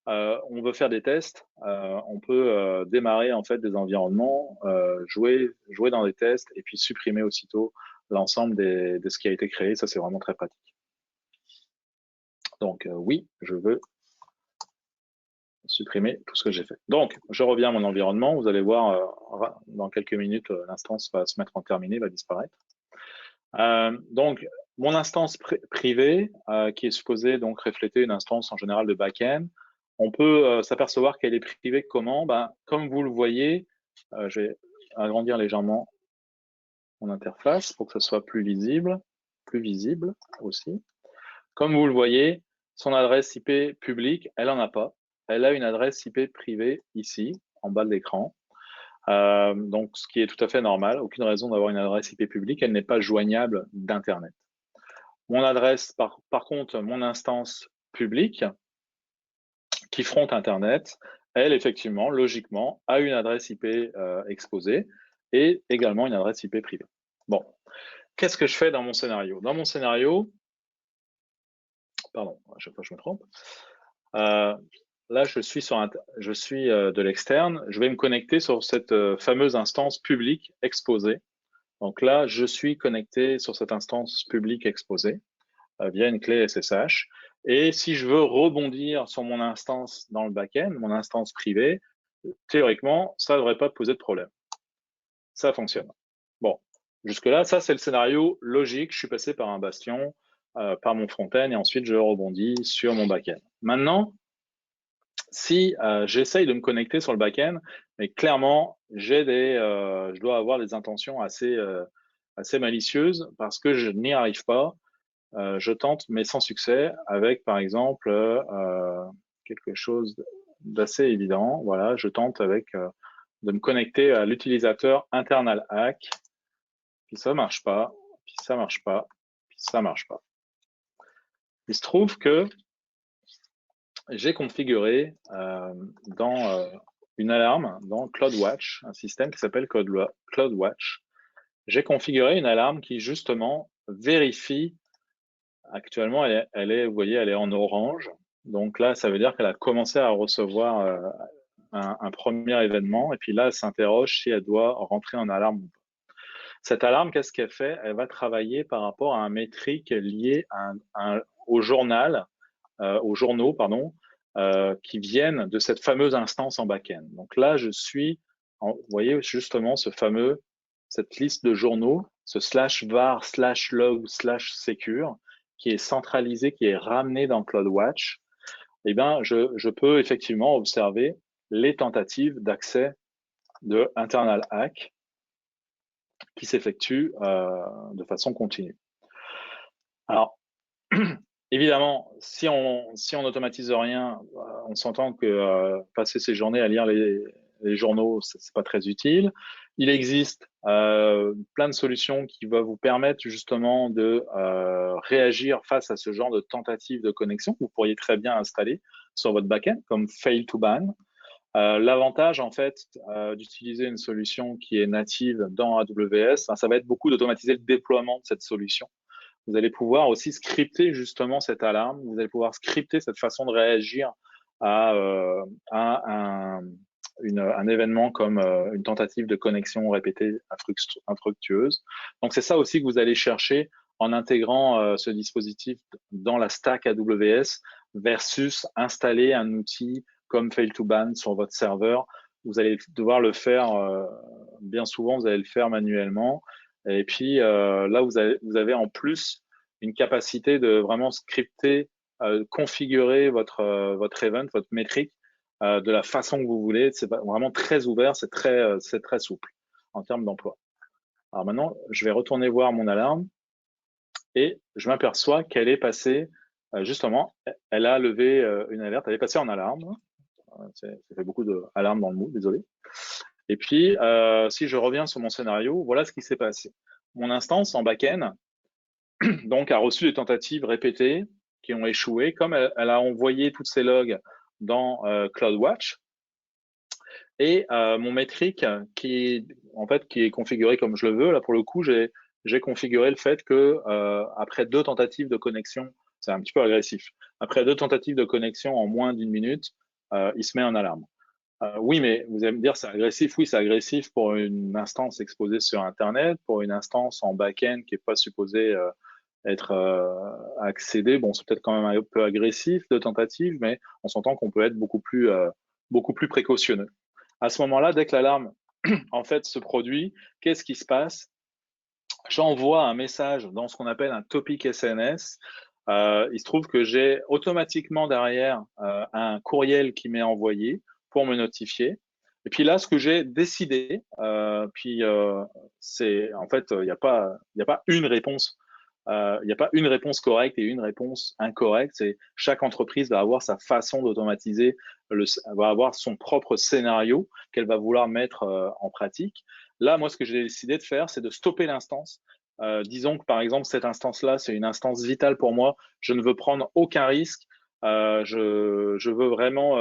on veut faire des tests, on peut démarrer en fait des environnements, jouer dans des tests et puis supprimer aussitôt l'ensemble de ce qui a été créé. Ça, c'est vraiment très pratique. Donc oui, je veux supprimer tout ce que j'ai fait. Donc, je reviens à mon environnement. Vous allez voir, dans quelques minutes, l'instance va se mettre en terminé, va disparaître. Donc, mon instance privée, qui est supposée donc refléter une instance en général de back-end, on peut s'apercevoir qu'elle est privée comment? Ben, comme vous le voyez, je vais agrandir légèrement mon interface pour que ce soit plus visible aussi. Comme vous le voyez, son adresse IP publique, elle n'en a pas. Elle a une adresse IP privée ici, en bas de l'écran. Donc, ce qui est tout à fait normal. Aucune raison d'avoir une adresse IP publique. Elle n'est pas joignable d'Internet. Mon adresse, par contre, mon instance publique qui fronte Internet, elle, effectivement, logiquement, a une adresse IP exposée et également une adresse IP privée. Bon, qu'est-ce que je fais dans mon scénario? Dans mon scénario, pardon, à chaque fois je me trompe, là, je suis de l'externe, je vais me connecter sur cette fameuse instance publique exposée. Donc là, je suis connecté sur cette instance publique exposée via une clé SSH. Et si je veux rebondir sur mon instance dans le back-end, mon instance privée, théoriquement, ça ne devrait pas poser de problème. Ça fonctionne. Bon, jusque-là, ça, c'est le scénario logique. Je suis passé par un bastion, par mon front-end, et ensuite, je rebondis sur mon back-end. Maintenant, si j'essaye de me connecter sur le back-end, mais clairement, je dois avoir des intentions assez malicieuses parce que je n'y arrive pas. je tente, mais sans succès, avec par exemple quelque chose d'assez évident. Voilà, je tente avec de me connecter à l'utilisateur internal hack, puis ça marche pas, puis ça marche pas, puis ça marche pas. Il se trouve que j'ai configuré dans une alarme dans CloudWatch, un système qui s'appelle CloudWatch. J'ai configuré une alarme qui justement vérifie. Actuellement, vous voyez, elle est en orange. Donc là, ça veut dire qu'elle a commencé à recevoir un premier événement. Et puis là, elle s'interroge si elle doit rentrer en alarme ou pas. Cette alarme, qu'est-ce qu'elle fait? Elle va travailler par rapport à un métrique lié au journal, aux journaux, pardon, qui viennent de cette fameuse instance en back-end. Donc là, vous voyez justement cette liste de journaux, ce /var /log /secure, qui est centralisé, qui est ramené dans CloudWatch. Eh bien, je peux effectivement observer les tentatives d'accès de internal hack qui s'effectuent de façon continue. Alors, évidemment, si on n'automatise rien, on s'entend que passer ses journées à lire les journaux, c'est pas très utile. Il existe plein de solutions qui vont vous permettre justement de réagir face à ce genre de tentatives de connexion que vous pourriez très bien installer sur votre backend, comme fail to ban. L'avantage en fait d'utiliser une solution qui est native dans AWS, ça va être beaucoup d'automatiser le déploiement de cette solution. Vous allez pouvoir aussi scripter justement cette alarme. Vous allez pouvoir scripter cette façon de réagir à un événement comme une tentative de connexion répétée infructueuse. Donc, c'est ça aussi que vous allez chercher en intégrant ce dispositif dans la stack AWS versus installer un outil comme Fail2Ban sur votre serveur. Vous allez devoir le faire, bien souvent, vous allez le faire manuellement. Et puis là, vous avez en plus une capacité de vraiment scripter, configurer votre event, votre métrique de la façon que vous voulez. C'est vraiment très ouvert, c'est très souple en termes d'emploi. Alors maintenant, je vais retourner voir mon alarme et je m'aperçois qu'elle est passée, justement, elle a levé une alerte, elle est passée en alarme. Ça fait beaucoup d'alarmes dans le mot, désolé. Et puis, si je reviens sur mon scénario, voilà ce qui s'est passé. Mon instance en back-end, donc, a reçu des tentatives répétées qui ont échoué. Comme elle a envoyé toutes ces logs dans CloudWatch, et mon métrique qui est configuré comme je le veux, là pour le coup, j'ai configuré le fait que après 2 tentatives de connexion, c'est un petit peu agressif, après 2 tentatives de connexion en moins d'1 minute, il se met en alarme. Oui, mais vous allez me dire, c'est agressif. Oui, c'est agressif pour une instance exposée sur Internet, pour une instance en back-end qui n'est pas supposée être accédée. Bon, c'est peut-être quand même un peu agressif de tentative, mais on s'entend qu'on peut être beaucoup plus précautionneux. À ce moment-là, dès que l'alarme en fait se produit, qu'est-ce qui se passe? J'envoie un message dans ce qu'on appelle un topic SNS. Il se trouve que j'ai automatiquement derrière un courriel qui m'est envoyé pour me notifier. Et puis là, ce que j'ai décidé, c'est en fait, il n'y a pas une réponse. Il n'y a pas une réponse correcte et une réponse incorrecte. C'est chaque entreprise va avoir sa façon d'automatiser, va avoir son propre scénario qu'elle va vouloir mettre en pratique. Là, moi, ce que j'ai décidé de faire, c'est de stopper l'instance. Disons que par exemple, cette instance-là, c'est une instance vitale pour moi. Je ne veux prendre aucun risque. Je veux vraiment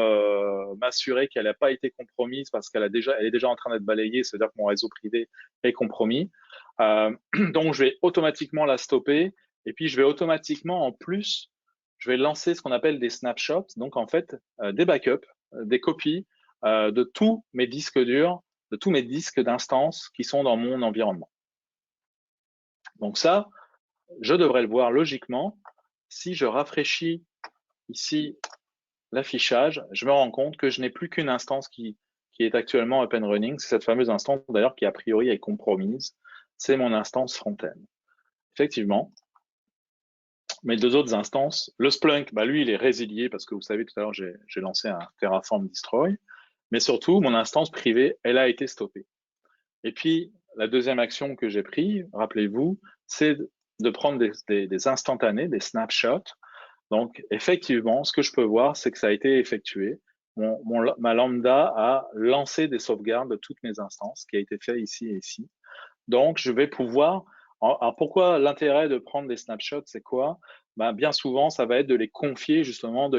m'assurer qu'elle n'a pas été compromise parce elle est déjà en train d'être balayée, c'est-à-dire que mon réseau privé est compromis. Donc, je vais automatiquement la stopper et puis je vais automatiquement, en plus, je vais lancer ce qu'on appelle des snapshots, donc en fait, des backups, des copies de tous mes disques durs, de tous mes disques d'instance qui sont dans mon environnement. Donc ça, je devrais le voir logiquement. Si je rafraîchis ici l'affichage, je me rends compte que je n'ai plus qu'une instance qui est actuellement open running. C'est cette fameuse instance d'ailleurs qui a priori est compromise. C'est mon instance front-end. Effectivement, mes 2 autres instances, le Splunk, lui, il est résilié parce que vous savez, tout à l'heure, j'ai lancé un Terraform Destroy. Mais surtout, mon instance privée, elle a été stoppée. Et puis, la deuxième action que j'ai prise, rappelez-vous, c'est de prendre des instantanés, des snapshots. Donc, effectivement, ce que je peux voir, c'est que ça a été effectué. Ma lambda a lancé des sauvegardes de toutes mes instances, qui a été fait ici et ici. Donc, je vais pouvoir. Alors, pourquoi l'intérêt de prendre des snapshots, c'est quoi? Ben, bien souvent, ça va être de les confier, justement, de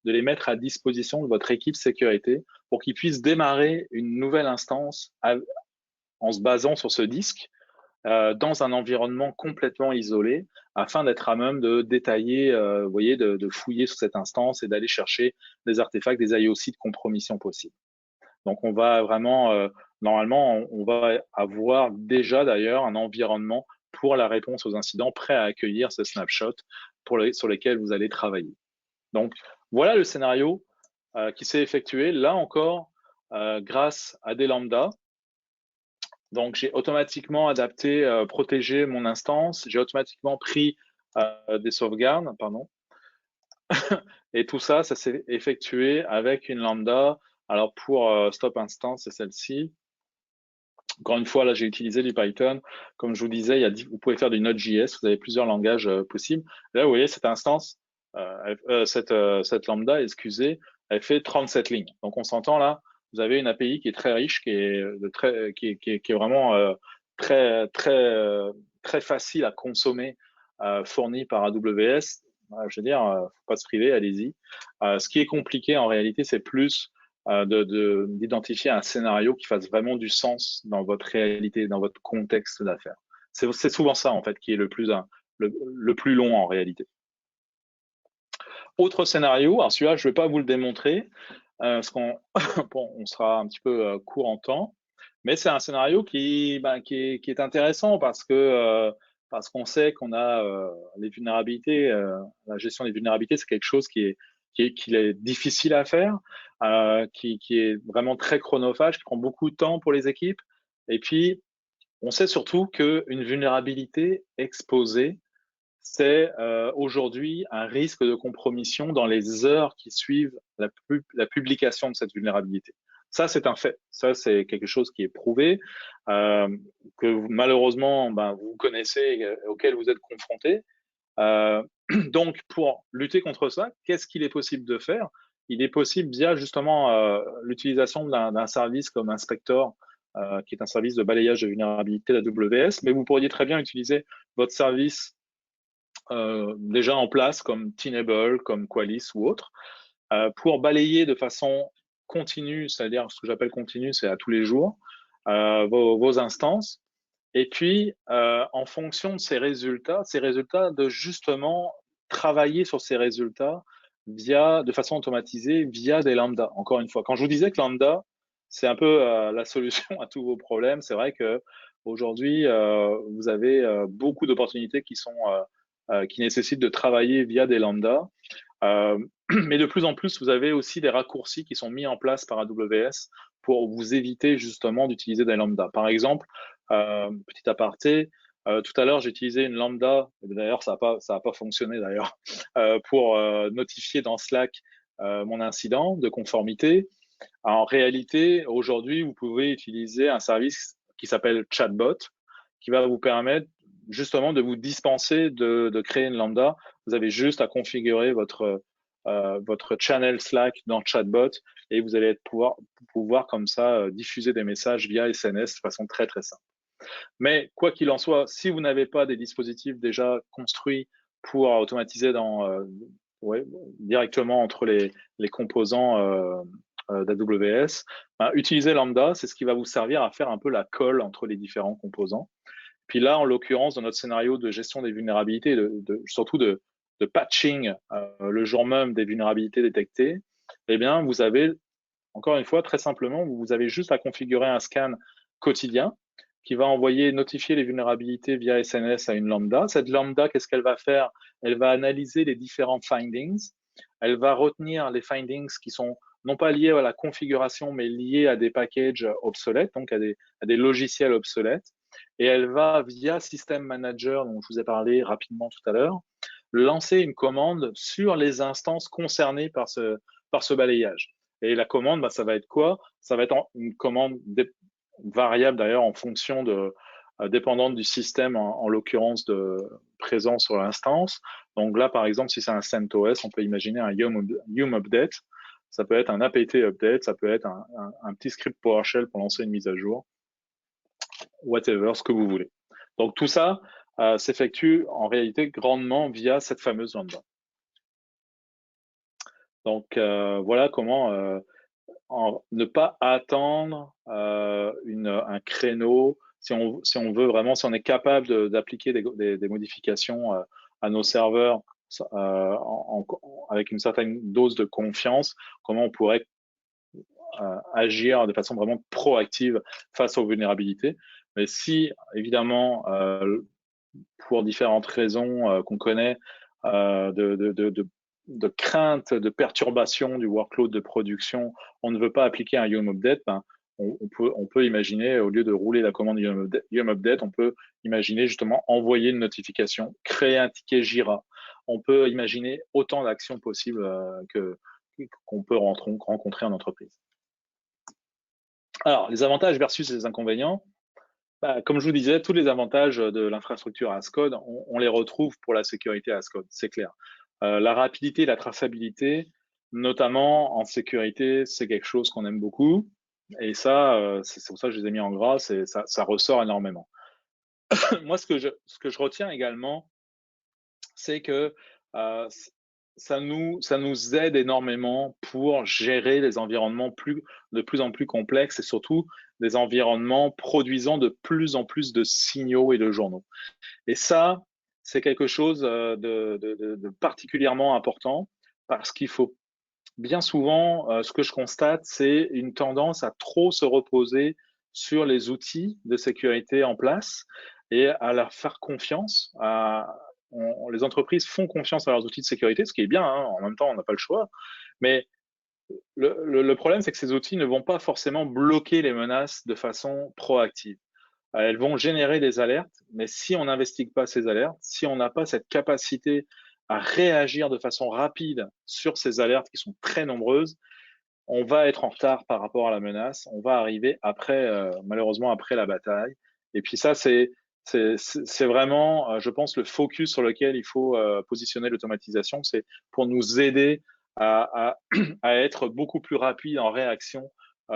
les mettre à disposition de votre équipe sécurité pour qu'ils puissent démarrer une nouvelle instance en se basant sur ce disque dans un environnement complètement isolé afin d'être à même de détailler, vous voyez, de fouiller sur cette instance et d'aller chercher des artefacts, des IOC de compromission possibles. Donc, on va vraiment, normalement, on va avoir déjà d'ailleurs un environnement pour la réponse aux incidents prêt à accueillir ces snapshots sur lesquels vous allez travailler. Donc, voilà le scénario qui s'est effectué, là encore, grâce à des lambdas. Donc, j'ai automatiquement adapté, protégé mon instance, j'ai automatiquement pris des sauvegardes, pardon. Et tout ça, ça s'est effectué avec une lambda. Alors, pour stop instance, c'est celle-ci. Encore une fois, là, j'ai utilisé du Python. Comme je vous disais, vous pouvez faire du Node.js, vous avez plusieurs langages possibles. Là, vous voyez, cette instance, cette lambda, excusez, elle fait 37 lignes. Donc, on s'entend là, vous avez une API qui est très riche, qui est vraiment très facile à consommer, fournie par AWS. Je veux dire, faut pas se priver, allez-y. Ce qui est compliqué en réalité, c'est plus d'identifier un scénario qui fasse vraiment du sens dans votre réalité, dans votre contexte d'affaires. C'est souvent ça, en fait, qui est le plus long en réalité. Autre scénario, alors celui-là, je ne vais pas vous le démontrer, parce qu'on bon, on sera un petit peu court en temps, mais c'est un scénario qui est intéressant parce qu'on sait qu'on a les vulnérabilités, la gestion des vulnérabilités, c'est quelque chose qui est difficile à faire, qui est vraiment très chronophage, qui prend beaucoup de temps pour les équipes. Et puis, on sait surtout qu'une vulnérabilité exposée, c'est aujourd'hui un risque de compromission dans les heures qui suivent la publication de cette vulnérabilité. Ça, c'est un fait. Ça, c'est quelque chose qui est prouvé, que malheureusement, vous connaissez, auquel vous êtes confronté. Donc, pour lutter contre ça, qu'est-ce qu'il est possible de faire? Il est possible via justement l'utilisation d'un service comme Inspector, qui est un service de balayage de vulnérabilité d'AWS, mais vous pourriez très bien utiliser votre service déjà en place comme Tenable, comme Qualys ou autre, pour balayer de façon continue, c'est-à-dire ce que j'appelle continue, c'est à tous les jours, vos instances. Et puis, en fonction de ces résultats, de justement travailler sur ces résultats de façon automatisée via des lambdas. Encore une fois, quand je vous disais que lambda, c'est un peu la solution à tous vos problèmes, c'est vrai que aujourd'hui, vous avez beaucoup d'opportunités qui nécessitent de travailler via des lambdas. Mais de plus en plus, vous avez aussi des raccourcis qui sont mis en place par AWS pour vous éviter justement d'utiliser des lambdas. Par exemple, petit aparté, tout à l'heure, j'ai utilisé une lambda, d'ailleurs, ça n'a pas fonctionné d'ailleurs, pour notifier dans Slack mon incident de conformité. En réalité, aujourd'hui, vous pouvez utiliser un service qui s'appelle Chatbot, qui va vous permettre justement de vous dispenser de créer une lambda. Vous avez juste à configurer votre channel Slack dans Chatbot et vous allez pouvoir comme ça diffuser des messages via SNS de façon très très simple. Mais quoi qu'il en soit, si vous n'avez pas des dispositifs déjà construits pour automatiser directement entre les composants d'AWS, utiliser Lambda, c'est ce qui va vous servir à faire un peu la colle entre les différents composants. Puis là, en l'occurrence, dans notre scénario de gestion des vulnérabilités, surtout de patching le jour même des vulnérabilités détectées, eh bien, vous avez, encore une fois, très simplement, vous avez juste à configurer un scan quotidien qui va notifier les vulnérabilités via SNS à une lambda. Cette lambda, qu'est-ce qu'elle va faire? Elle va analyser les différents findings. Elle va retenir les findings qui sont non pas liés à la configuration, mais liés à des packages obsolètes, donc à des logiciels obsolètes. Et elle va, via System Manager, dont je vous ai parlé rapidement tout à l'heure, lancer une commande sur les instances concernées par ce balayage. Et la commande, ça va être quoi? Ça va être une commande variable d'ailleurs en fonction dépendante du système, en l'occurrence présent sur l'instance. Donc là, par exemple, si c'est un CentOS, on peut imaginer un Yum update. Ça peut être un apt update, ça peut être un petit script PowerShell pour lancer une mise à jour, whatever, ce que vous voulez. Donc tout ça s'effectue en réalité grandement via cette fameuse lambda. Donc voilà comment ne pas attendre un créneau si on veut vraiment, si on est capable d'appliquer des modifications à nos serveurs avec une certaine dose de confiance, comment on pourrait agir de façon vraiment proactive face aux vulnérabilités. Mais si, évidemment, pour différentes raisons qu'on connaît, de crainte, de perturbation du workload de production, on ne veut pas appliquer un Yum Update, ben, on peut imaginer, au lieu de rouler la commande Yum Update, on peut imaginer justement envoyer une notification, créer un ticket Jira. On peut imaginer autant d'actions possibles qu'on peut rencontrer en entreprise. Alors, les avantages versus les inconvénients. Bah, comme je vous disais, tous les avantages de l'infrastructure as code, on les retrouve pour la sécurité as code, c'est clair. La rapidité, la traçabilité, notamment en sécurité, c'est quelque chose qu'on aime beaucoup. Et ça, c'est pour ça que je les ai mis en gras, ça ressort énormément. Moi, ce que je retiens également, c'est que ça nous aide énormément pour gérer les environnements de plus en plus complexes et surtout des environnements produisant de plus en plus de signaux et de journaux. Et ça, c'est quelque chose de particulièrement important parce qu'il faut bien souvent, ce que je constate, c'est une tendance à trop se reposer sur les outils de sécurité en place et à leur faire confiance. Les entreprises font confiance à leurs outils de sécurité, ce qui est bien, hein, en même temps, on n'a pas le choix. Mais le problème, c'est que ces outils ne vont pas forcément bloquer les menaces de façon proactive. Elles vont générer des alertes, mais si on n'investigue pas ces alertes, si on n'a pas cette capacité à réagir de façon rapide sur ces alertes qui sont très nombreuses, on va être en retard par rapport à la menace. On va arriver après, malheureusement, après la bataille. Et puis ça, c'est vraiment, je pense, le focus sur lequel il faut positionner l'automatisation. C'est pour nous aider à être beaucoup plus rapide en réaction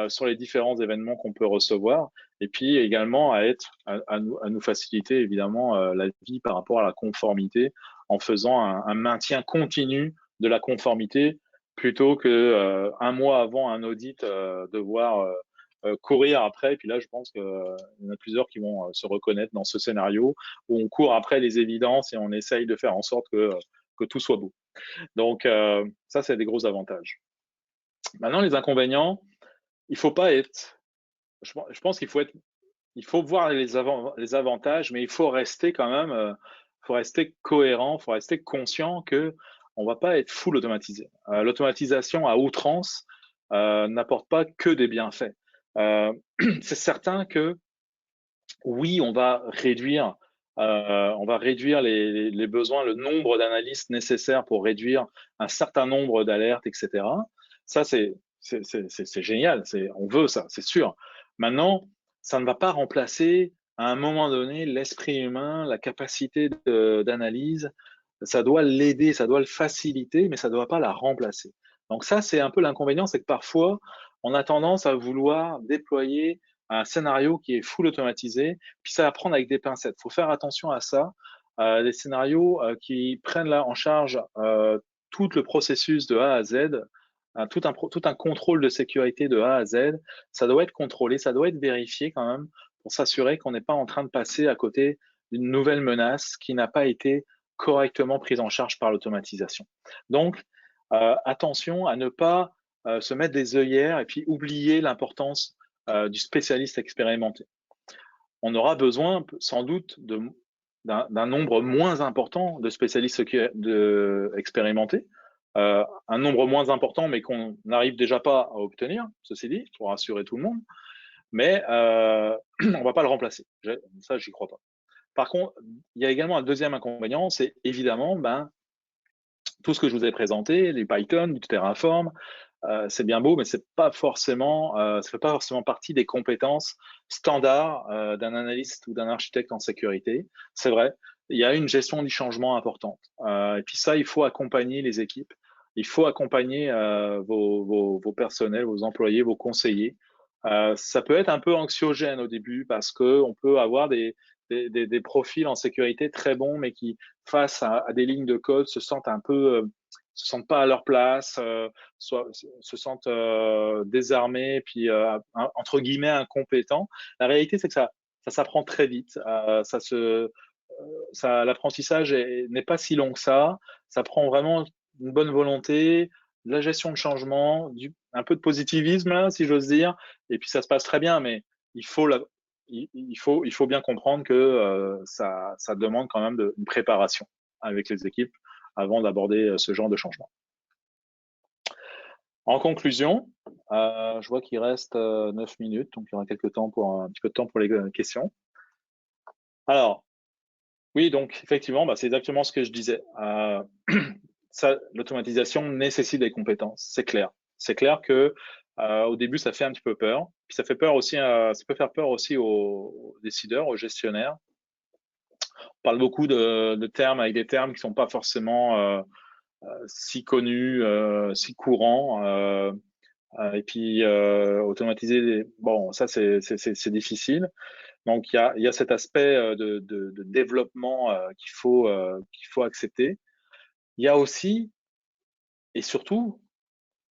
sur les différents événements qu'on peut recevoir. Et puis également à nous faciliter évidemment la vie par rapport à la conformité en faisant un maintien continu de la conformité plutôt que un mois avant un audit devoir courir après. Et puis là, je pense qu'il y en a plusieurs qui vont se reconnaître dans ce scénario où on court après les évidences et on essaye de faire en sorte que tout soit beau. Donc ça, c'est des gros avantages. Maintenant, les inconvénients, il faut pas être. Je pense il faut voir les avantages, mais il faut rester quand même, faut rester cohérent, faut rester conscient que on va pas être full automatisé. L'automatisation à outrance n'apporte pas que des bienfaits. C'est certain que oui, on va réduire les besoins, le nombre d'analystes nécessaires pour réduire un certain nombre d'alertes, etc. Ça, c'est génial. On veut ça, c'est sûr. Maintenant, ça ne va pas remplacer à un moment donné l'esprit humain, la capacité d'analyse. Ça doit l'aider, ça doit le faciliter, mais ça ne doit pas la remplacer. Donc ça, c'est un peu l'inconvénient, c'est que parfois, on a tendance à vouloir déployer un scénario qui est full automatisé, puis ça va prendre avec des pincettes. Il faut faire attention à ça. Les scénarios qui prennent là en charge tout le processus de A à Z, tout un contrôle de sécurité de A à Z, ça doit être contrôlé, ça doit être vérifié quand même pour s'assurer qu'on n'est pas en train de passer à côté d'une nouvelle menace qui n'a pas été correctement prise en charge par l'automatisation. Donc, attention à ne pas se mettre des œillères et puis oublier l'importance du spécialiste expérimenté. On aura besoin sans doute d'un nombre moins important de spécialistes expérimentés, un nombre moins important mais qu'on n'arrive déjà pas à obtenir, ceci dit, pour rassurer tout le monde, mais on va pas le remplacer. Ça, j'y crois pas. Par contre, il y a également un deuxième inconvénient, c'est évidemment tout ce que je vous ai présenté, les Python, du Terraform, c'est bien beau, mais ça fait pas forcément partie des compétences standards d'un analyste ou d'un architecte en sécurité. C'est vrai, il y a une gestion du changement importante. Et puis ça, il faut accompagner les équipes, il faut accompagner vos personnels, vos employés, vos conseillers. Ça peut être un peu anxiogène au début parce que on peut avoir des profils en sécurité très bons, mais qui, face à des lignes de code, se sentent un peu, se sentent pas à leur place, se sentent désarmés, puis entre guillemets incompétents. La réalité, c'est que ça s'apprend très vite. L'apprentissage n'est pas si long que ça. Ça prend vraiment une bonne volonté, de la gestion de changement, un peu de positivisme, là, si j'ose dire, et puis ça se passe très bien, mais il faut, il faut bien comprendre que ça demande quand même une préparation avec les équipes avant d'aborder ce genre de changement. En conclusion, je vois qu'il reste 9 minutes, donc il y aura un petit peu de temps pour les questions. Alors, oui, donc effectivement, bah, c'est exactement ce que je disais. L'automatisation nécessite des compétences, c'est clair. C'est clair que au début, ça fait un petit peu peur. Puis ça fait peur aussi, ça peut faire peur aussi aux décideurs, aux gestionnaires. On parle beaucoup de termes avec des termes qui sont pas forcément si connus, si courants. Et puis automatiser, bon, ça c'est difficile. Donc il y a cet aspect de développement qu'il faut accepter. Il y a aussi et surtout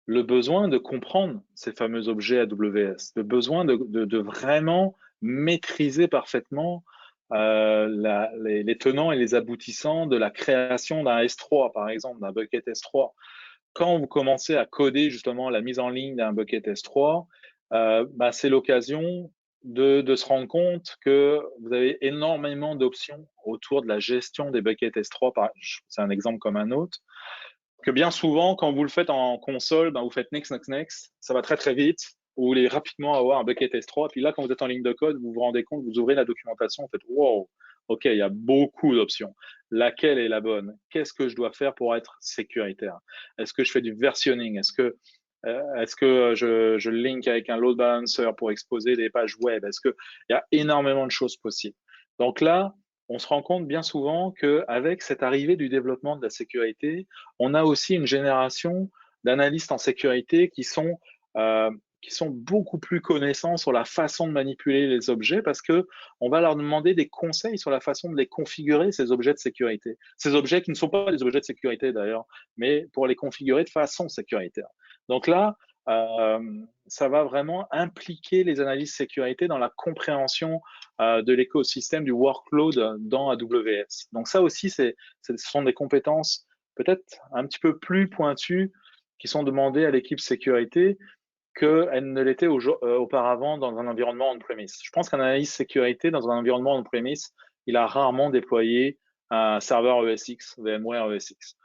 le besoin de comprendre ces fameux objets AWS, le besoin de vraiment maîtriser parfaitement les tenants et les aboutissants de la création d'un S3, par exemple, d'un bucket S3. Quand vous commencez à coder justement la mise en ligne d'un bucket S3, bah, c'est l'occasion de se rendre compte que vous avez énormément d'options autour de la gestion des buckets S3. C'est un exemple comme un autre. Que bien souvent, quand vous le faites en console, ben, vous faites next, next, next. Ça va très, très vite. Vous voulez rapidement avoir un bucket S3. Puis là, quand vous êtes en ligne de code, vous vous rendez compte, vous ouvrez la documentation, vous faites wow, OK, il y a beaucoup d'options. Laquelle est la bonne? Qu'est-ce que je dois faire pour être sécuritaire? Est-ce que je fais du versionning? Est-ce que je link avec un load balancer pour exposer des pages web? Il y a énormément de choses possibles. Donc là, on se rend compte bien souvent qu'avec cette arrivée du développement de la sécurité, on a aussi une génération d'analystes en sécurité qui sont beaucoup plus connaissants sur la façon de manipuler les objets parce que on va leur demander des conseils sur la façon de les configurer, ces objets de sécurité. Ces objets qui ne sont pas des objets de sécurité d'ailleurs, mais pour les configurer de façon sécuritaire. Donc là, ça va vraiment impliquer les analystes sécurité dans la compréhension de l'écosystème du workload dans AWS. Donc ça aussi, ce sont des compétences peut-être un petit peu plus pointues qui sont demandées à l'équipe sécurité qu'elles ne l'étaient auparavant dans un environnement on-premise. Je pense qu'un analyste sécurité dans un environnement on-premise, il a rarement déployé un serveur ESX, VMware ESX.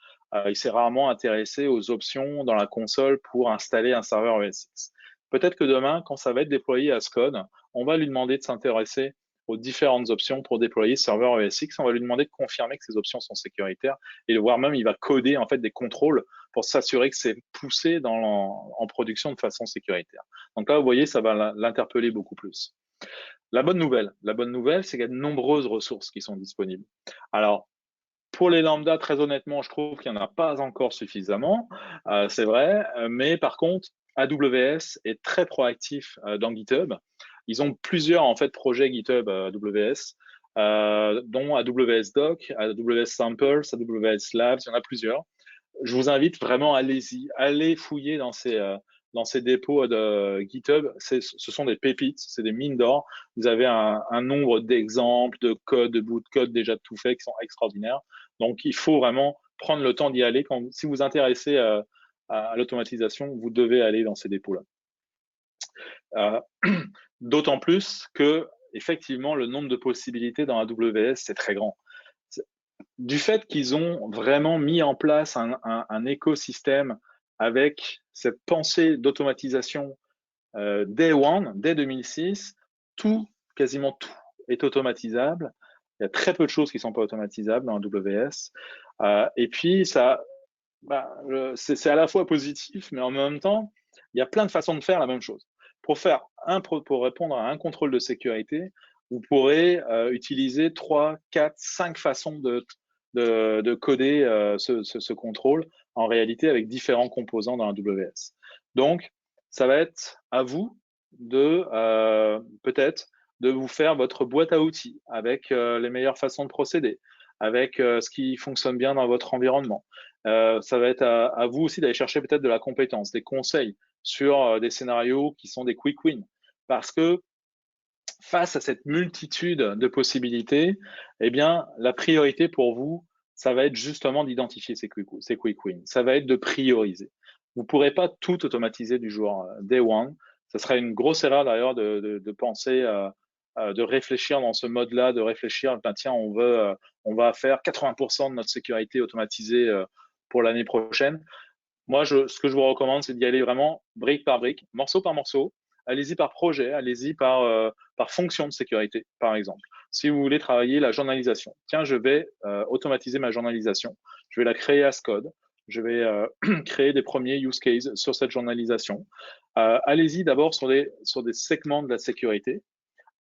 Il s'est rarement intéressé aux options dans la console pour installer un serveur ESX. Peut-être que demain, quand ça va être déployé à Scode, on va lui demander de s'intéresser aux différentes options pour déployer ce serveur ESX. On va lui demander de confirmer que ces options sont sécuritaires et voire même il va coder en fait des contrôles pour s'assurer que c'est poussé en production de façon sécuritaire. Donc là, vous voyez, ça va l'interpeller beaucoup plus. La bonne nouvelle, c'est qu'il y a de nombreuses ressources qui sont disponibles. Alors, pour les lambda, très honnêtement, je trouve qu'il n'y en a pas encore suffisamment, c'est vrai, mais par contre, AWS est très proactif dans GitHub. Ils ont plusieurs en fait projets GitHub AWS, dont AWS Doc, AWS Samples, AWS Labs, il y en a plusieurs. Je vous invite vraiment, allez-y, allez fouiller dans ces dépôts de GitHub. Ce sont des pépites, c'est des mines d'or. Vous avez un nombre d'exemples, de codes, de bouts de code déjà tout faits qui sont extraordinaires. Donc, il faut vraiment prendre le temps d'y aller. Si vous vous intéressez à l'automatisation, vous devez aller dans ces dépôts-là. D'autant plus que, effectivement, le nombre de possibilités dans AWS, c'est très grand. Du fait qu'ils ont vraiment mis en place un écosystème avec cette pensée d'automatisation Day One, dès 2006, quasiment tout est automatisable. Il y a très peu de choses qui ne sont pas automatisables dans AWS. Et puis, C'est à la fois positif, mais en même temps, il y a plein de façons de faire la même chose. Pour répondre à un contrôle de sécurité, vous pourrez utiliser 3, 4, 5 façons de coder ce contrôle, en réalité avec différents composants dans AWS. Donc, ça va être à vous de peut-être de vous faire votre boîte à outils avec les meilleures façons de procéder, avec ce qui fonctionne bien dans votre environnement. Ça va être à vous aussi d'aller chercher peut-être de la compétence, des conseils sur des scénarios qui sont des quick wins. Parce que face à cette multitude de possibilités, eh bien, la priorité pour vous, ça va être justement d'identifier ces quick wins. Ça va être de prioriser. Vous ne pourrez pas tout automatiser du jour day one. Ça serait une grosse erreur d'ailleurs de penser, de réfléchir dans ce mode-là, de réfléchir, ben, tiens, on va faire 80% de notre sécurité automatisée pour l'année prochaine. Moi, ce que je vous recommande, c'est d'y aller vraiment brique par brique, morceau par morceau. Allez-y par projet, allez-y par fonction de sécurité, par exemple. Si vous voulez travailler la journalisation, tiens, je vais automatiser ma journalisation. Je vais la créer as code. Je vais créer des premiers use cases sur cette journalisation. Allez-y d'abord sur des segments de la sécurité.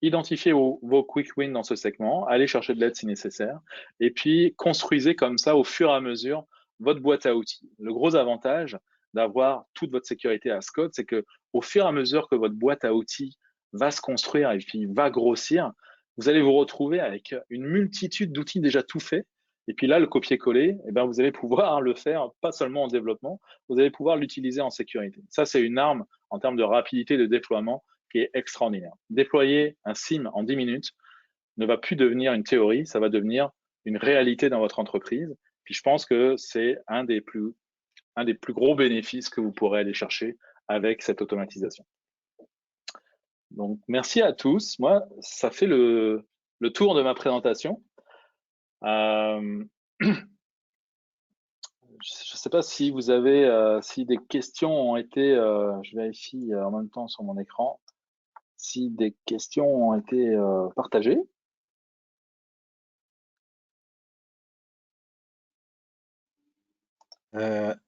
Identifiez vos quick wins dans ce segment, allez chercher de l'aide si nécessaire, et puis construisez comme ça au fur et à mesure votre boîte à outils. Le gros avantage d'avoir toute votre sécurité as code, c'est que au fur et à mesure que votre boîte à outils va se construire et puis va grossir, vous allez vous retrouver avec une multitude d'outils déjà tout faits. Et puis là, le copier-coller, eh ben, vous allez pouvoir le faire pas seulement en développement, vous allez pouvoir l'utiliser en sécurité. Ça, c'est une arme en termes de rapidité de déploiement qui est extraordinaire. Déployer un SIM en 10 minutes ne va plus devenir une théorie, ça va devenir une réalité dans votre entreprise. Puis je pense que c'est un des plus gros bénéfices que vous pourrez aller chercher avec cette automatisation. Donc, merci à tous. Moi, ça fait le tour de ma présentation. Je ne sais pas si vous avez, si des questions ont été, je vérifie en même temps sur mon écran, si des questions ont été partagées.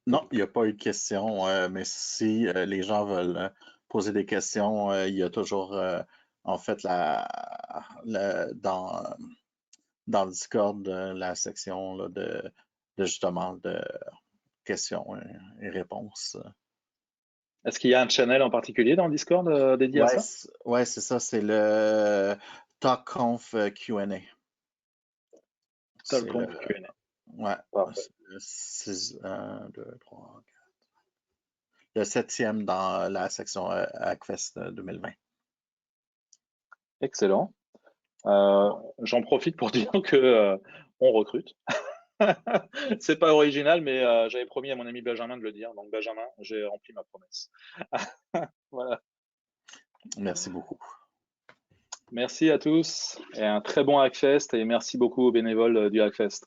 Non, il n'y a pas eu de questions, mais si les gens veulent poser des questions, il y a toujours, en fait, dans le Discord, la section là, justement de questions et réponses. Est-ce qu'il y a un channel en particulier dans le Discord dédié à Ouais, ça? ouais, c'est ça, c'est le TalkConf Q&A. C'est le, Talconf Q&A. ouais, Parfait. c'est le 6, 1, 2, 3, 4. Le 7e dans la section Hackfest 2020. Excellent. J'en profite pour dire que on recrute. C'est pas original, mais j'avais promis à mon ami Benjamin de le dire. Donc Benjamin, j'ai rempli ma promesse. Voilà. Merci beaucoup. Merci à tous et un très bon Hackfest et merci beaucoup aux bénévoles du Hackfest.